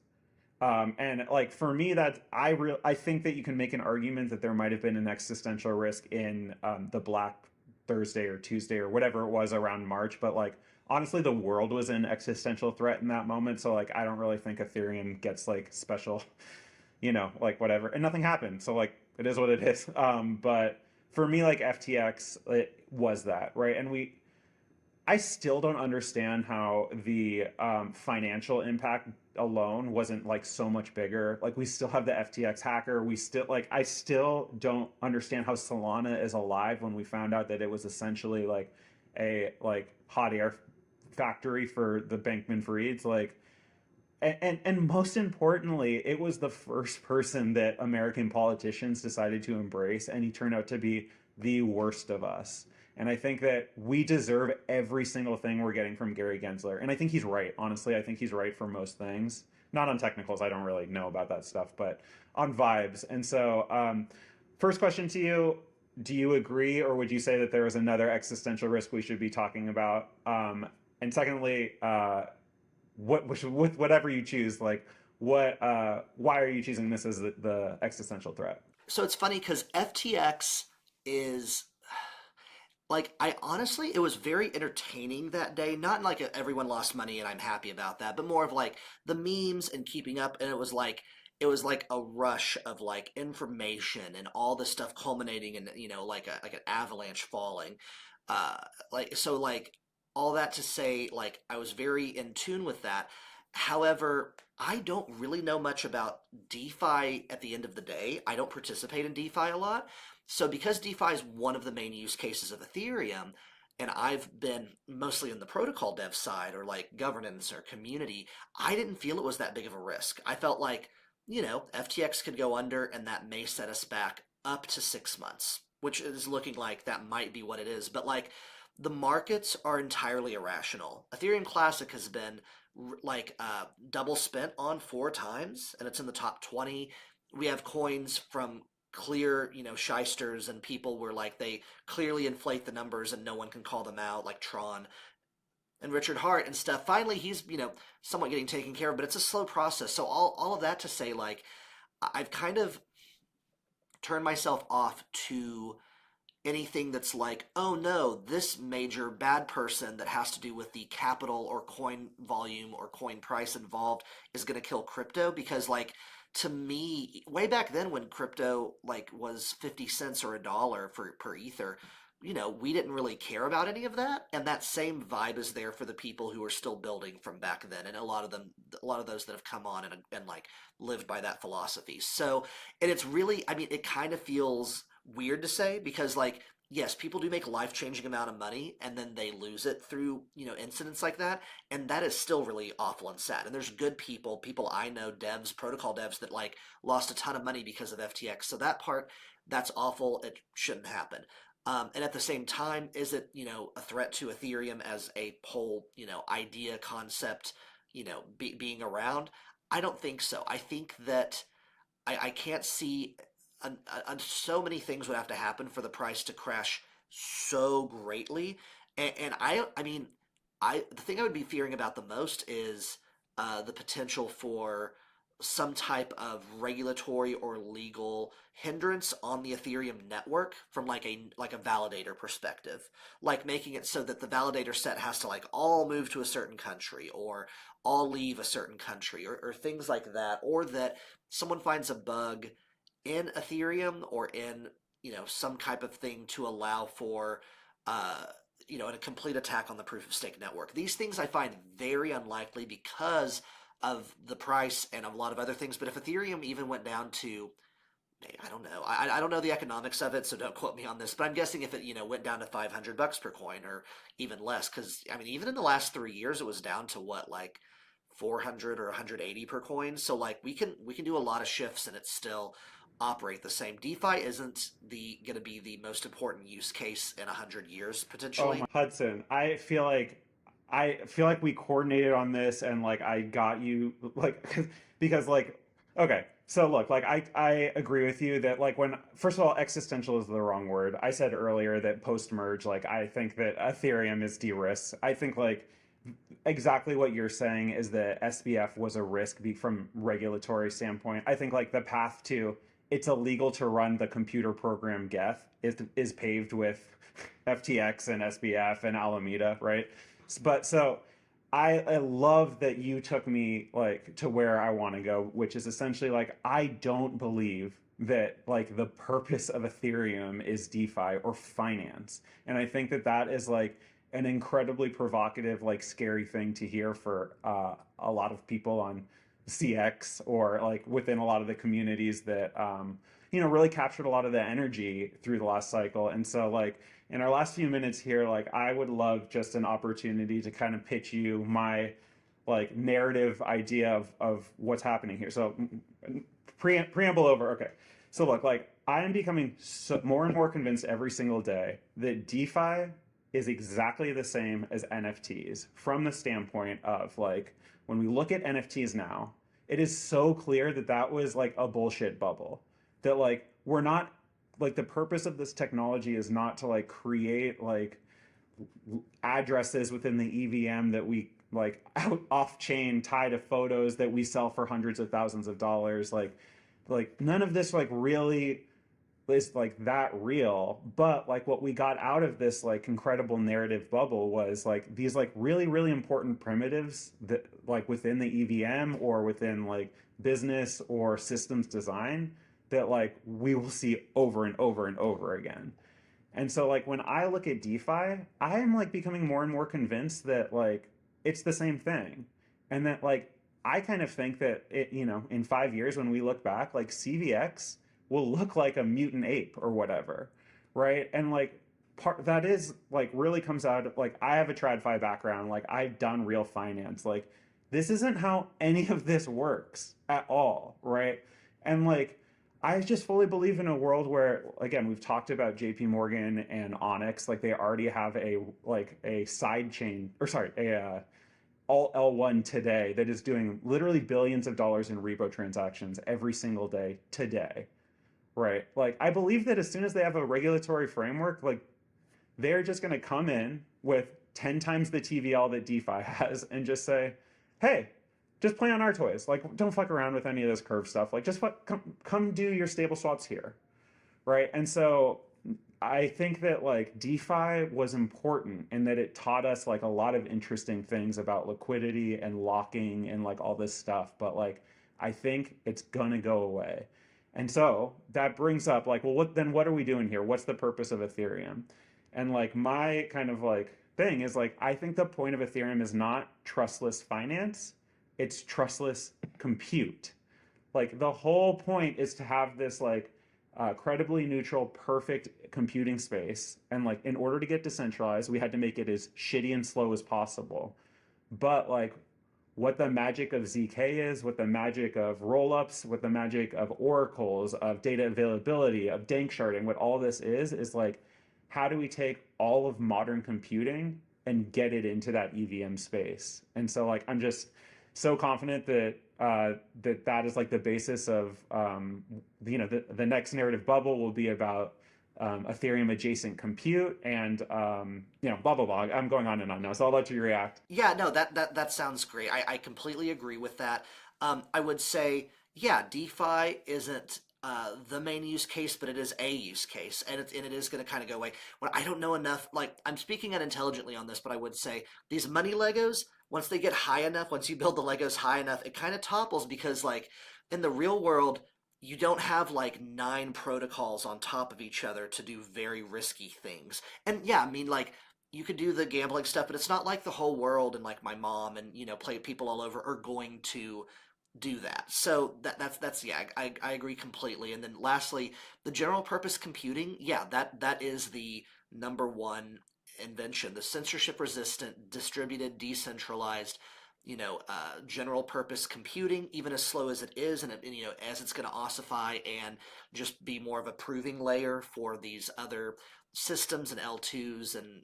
And like for me, that I think that you can make an argument that there might have been an existential risk in the Black Thursday or Tuesday or whatever it was around March, but like honestly, the world was in existential threat in that moment. So like I don't really think Ethereum gets like special, like whatever, and nothing happened. So like it is what it is. But for me, like FTX, it was that right, and I still don't understand how the financial impact alone wasn't like so much bigger. Like we still have the FTX hacker. We still like I still don't understand how Solana is alive when we found out that it was essentially like a like hot air factory for the Bankman-Frieds. Like and most importantly, it was the first person that American politicians decided to embrace, and he turned out to be the worst of us. And I think that we deserve every single thing we're getting from Gary Gensler. And I think he's right. Honestly, I think he's right for most things. Not on technicals, I don't really know about that stuff, but on vibes. And so, first question to you: do you agree, or would you say that there is another existential risk we should be talking about? And secondly, with whatever you choose, like why are you choosing this as the existential threat? So it's funny because FTX is like I honestly it was very entertaining that day. Not like everyone lost money and I'm happy about that, but more of like the memes and keeping up. And it was like a rush of like information and all this stuff culminating in like an avalanche falling. Uh, like all that to say like I was very in tune with that. However, I don't really know much about DeFi at the end of the day. I don't participate in DeFi a lot. So because DeFi is one of the main use cases of Ethereum, and I've been mostly in the protocol dev side or like governance or community, I didn't feel it was that big of a risk. I felt like, FTX could go under and that may set us back up to 6 months, which is looking like that might be what it is. But like the markets are entirely irrational. Ethereum Classic has been double spent on 4 times and it's in the top 20. We have coins from clear, shysters and people where like they clearly inflate the numbers and no one can call them out, like Tron and Richard Hart and stuff. Finally, he's somewhat getting taken care of, but it's a slow process. So all of that to say, like I've kind of turned myself off to anything that's like, oh no, this major bad person that has to do with the capital or coin volume or coin price involved is going to kill crypto because like to me way back then when crypto like was 50 cents or $1 for per ether, we didn't really care about any of that, and that same vibe is there for the people who are still building from back then, and a lot of those that have come on and like lived by that philosophy. So and it's really, I mean, it kind of feels weird to say because like yes, people do make a life-changing amount of money and then they lose it through incidents like that, and that is still really awful and sad. And there's good people I know, devs, protocol devs that like lost a ton of money because of FTX. So that part, that's awful. It shouldn't happen. And at the same time, is it a threat to Ethereum as a whole idea concept being around? I don't think so. I think that I can't see so many things would have to happen for the price to crash so greatly. And I mean, the thing I would be fearing about the most is the potential for some type of regulatory or legal hindrance on the Ethereum network from like a validator perspective, like making it so that the validator set has to like all move to a certain country or all leave a certain country or things like that, or that someone finds a bug in Ethereum or in some type of thing to allow for uh, a complete attack on the proof of stake network. These things I find very unlikely because of the price and a lot of other things. But if Ethereum even went down to, I don't know, I don't know the economics of it, so don't quote me on this. But I'm guessing if it went down to $500 per coin or even less, because I mean even in the last 3 years it was down to what, like 400 or 180 per coin. So like we can do a lot of shifts and it still operate the same. DeFi isn't the going to be the most important use case in 100 years Oh potentially. my Hudson, I feel like we coordinated on this and like I got you like because like okay. So look, like I agree with you that like when first of all existential is the wrong word. I said earlier that post merge like I think that Ethereum is de-risked. I think like exactly what you're saying is that SBF was a risk from regulatory standpoint. I think like the path to it's illegal to run the computer program Geth is paved with FTX and SBF and Alameda, right? But so I love that you took me like to where I want to go, which is essentially like I don't believe that like the purpose of Ethereum is DeFi or finance, and I think that that is like an incredibly provocative, like scary thing to hear for a lot of people on CX or like within a lot of the communities that really captured a lot of the energy through the last cycle. And so like in our last few minutes here, like I would love just an opportunity to kind of pitch you my like narrative idea of what's happening here. So preamble over. Okay. So look, like I am becoming more and more convinced every single day that DeFi is exactly the same as NFTs from the standpoint of like when we look at NFTs now, it is so clear that that was like a bullshit bubble. That like we're not like the purpose of this technology is not to like create like addresses within the EVM that we like out off chain tie to photos that we sell for hundreds of thousands of dollars. Like none of this like really is like that real, but like what we got out of this like incredible narrative bubble was like these like really important primitives that like within the EVM or within like business or systems design that like we will see over and over and over again. And so like when I look at DeFi, I am like becoming more and more convinced that like it's the same thing. And that like I kind of think that in 5 years when we look back, like CVX will look like a mutant ape or whatever. Right. And like part that is like really comes out of like I have a TradFi background, like I've done real finance. Like this isn't how any of this works at all, right? And like I just fully believe in a world where, again, we've talked about JP Morgan and Onyx, like they already have a side chain, or sorry, all L1 today that is doing literally billions of dollars in repo transactions every single day today, right? Like I believe that as soon as they have a regulatory framework, like they're just going to come in with 10 times the TVL that DeFi has and just say, hey, just play on our toys. Like, don't fuck around with any of this curve stuff. Like, just come do your stable swaps here. Right. And so I think that like DeFi was important in that it taught us like a lot of interesting things about liquidity and locking and like all this stuff. But like, I think it's going to go away. And so that brings up like, well, what are we doing here? What's the purpose of Ethereum? And like my kind of like thing is like I think the point of Ethereum is not trustless finance, it's trustless compute. Like the whole point is to have this like credibly neutral, perfect computing space. And like in order to get decentralized, we had to make it as shitty and slow as possible. But like what the magic of ZK is, what the magic of rollups, what the magic of oracles, of data availability, of dank sharding, what all this is like how do we take all of modern computing and get it into that EVM space? And so like I'm just so confident that that is like the basis of the next narrative bubble will be about Ethereum adjacent compute and blah blah blah. I'm going on and on now, so I'll let you react. Yeah, no, that sounds great. I completely agree with that. I would say, yeah, DeFi isn't the main use case, but it is a use case, and it is going to kind of go away. When I don't know enough, like I'm speaking unintelligently on this, but I would say these money Legos, once they get high enough, once you build the Legos high enough, it kind of topples because like in the real world. You don't have like nine protocols on top of each other to do very risky things. And yeah, I mean, like, you could do the gambling stuff, but it's not like the whole world and like my mom and play people all over are going to do that. So that's yeah, I agree completely. And then lastly, the general purpose computing, yeah, that is the number one invention, the censorship resistant, distributed, decentralized general purpose computing, even as slow as it is, and as it's going to ossify and just be more of a proving layer for these other systems and L2s and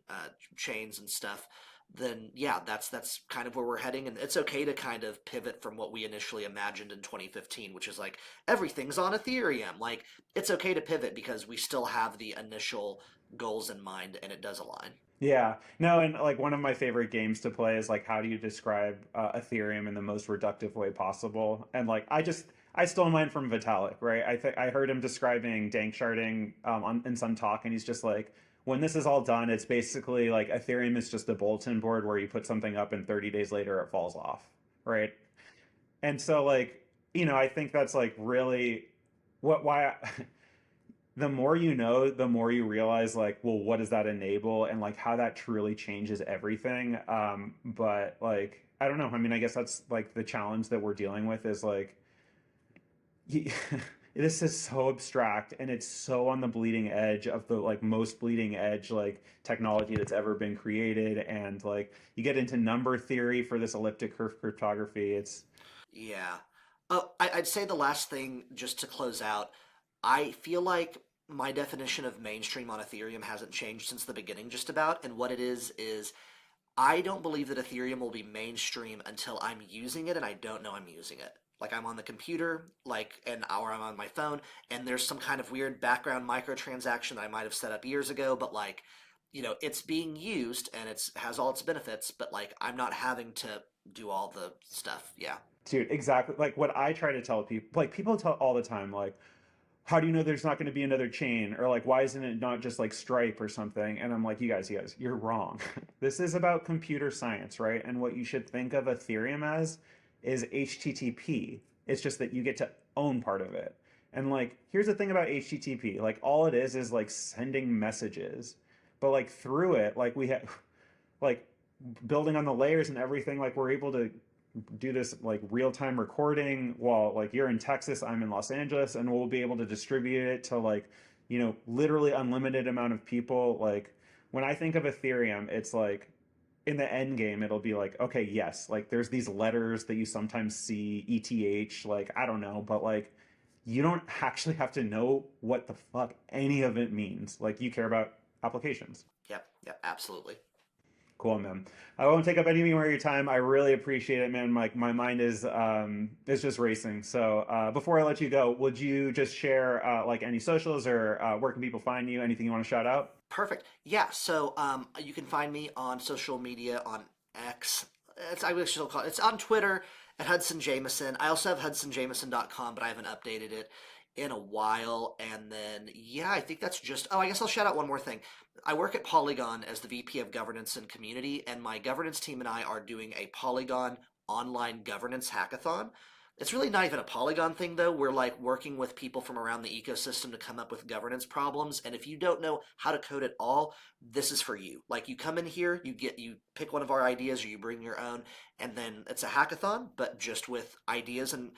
chains and stuff, then yeah, that's kind of where we're heading, and it's okay to kind of pivot from what we initially imagined in 2015, which is like everything's on Ethereum. Like it's okay to pivot because we still have the initial goals in mind, and it does align. Yeah. No, and like one of my favorite games to play is like how do you describe Ethereum in the most reductive way possible? And like I stole mine from Vitalik, right? I heard him describing dank sharding in some talk, and he's just like, when this is all done, it's basically like Ethereum is just a bulletin board where you put something up and 30 days later it falls off, right? And so like I think that's like really what why the more you know, the more you realize like, well, what does that enable and like how that truly changes everything. But like, I don't know. I mean, I guess that's like the challenge that we're dealing with is like, this is so abstract and it's so on the bleeding edge of the like most bleeding edge like technology that's ever been created. And like, you get into number theory for this elliptic curve cryptography. It's Yeah. I'd say the last thing, just to close out, I feel like my definition of mainstream on Ethereum hasn't changed since the beginning, just about. And what it is I don't believe that Ethereum will be mainstream until I'm using it and I don't know I'm using it. Like I'm on the computer, or I'm on my phone, and there's some kind of weird background microtransaction that I might have set up years ago, but like, it's being used and it's has all its benefits, but like I'm not having to do all the stuff. Yeah. dude, exactly like what I try to tell people. Like people tell all the time, like, how do you know there's not going to be another chain? Or like, why isn't it not just like Stripe or something? And I'm like, you guys, you're wrong. This is about computer science, right? And what you should think of Ethereum as is HTTP. It's just that you get to own part of it. And like, here's the thing about HTTP, like all it is like sending messages. But like through it, like we have like building on the layers and everything, like we're able to do this like real time recording while like you're in Texas, I'm in Los Angeles, and we'll be able to distribute it to like, literally unlimited amount of people. Like when I think of Ethereum, it's like in the end game, it'll be like, okay, yes, like there's these letters that you sometimes see, ETH, like I don't know, but like you don't actually have to know what the fuck any of it means. Like you care about applications. Yep. Yep. Absolutely. Cool, man. I won't take up any more of your time. I really appreciate it, man. My mind is just racing. So before I let you go, would you just share like any socials or where can people find you? Anything you want to shout out? Perfect. Yeah. So you can find me on social media on X. I wish still call it's on Twitter at Hudson Jameson. I also have hudsonjameson.com, but I haven't updated it in a while. And then yeah, I think that's just. Oh, I guess I'll shout out one more thing. I work at Polygon as the VP of Governance and Community, and my governance team and I are doing a Polygon online governance hackathon. It's really not even a Polygon thing, though. We're like working with people from around the ecosystem to come up with governance problems. And if you don't know how to code at all, this is for you. Like you come in here, you pick one of our ideas or you bring your own, and then it's a hackathon, but just with ideas and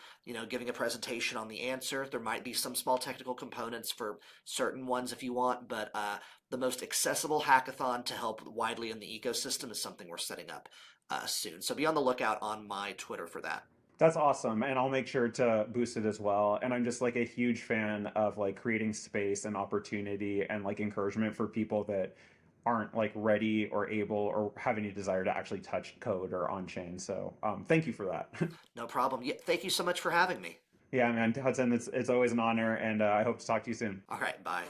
giving a presentation on the answer. There might be some small technical components for certain ones if you want, but the most accessible hackathon to help widely in the ecosystem is something we're setting up soon. So be on the lookout on my Twitter for that. That's awesome, and I'll make sure to boost it as well. And I'm just like a huge fan of like creating space and opportunity and like encouragement for people that aren't like ready or able or have any desire to actually touch code or on chain. So thank you for that. No problem. Yeah, thank you so much for having me. Yeah, man, Hudson, it's always an honor, and I hope to talk to you soon. All right, bye.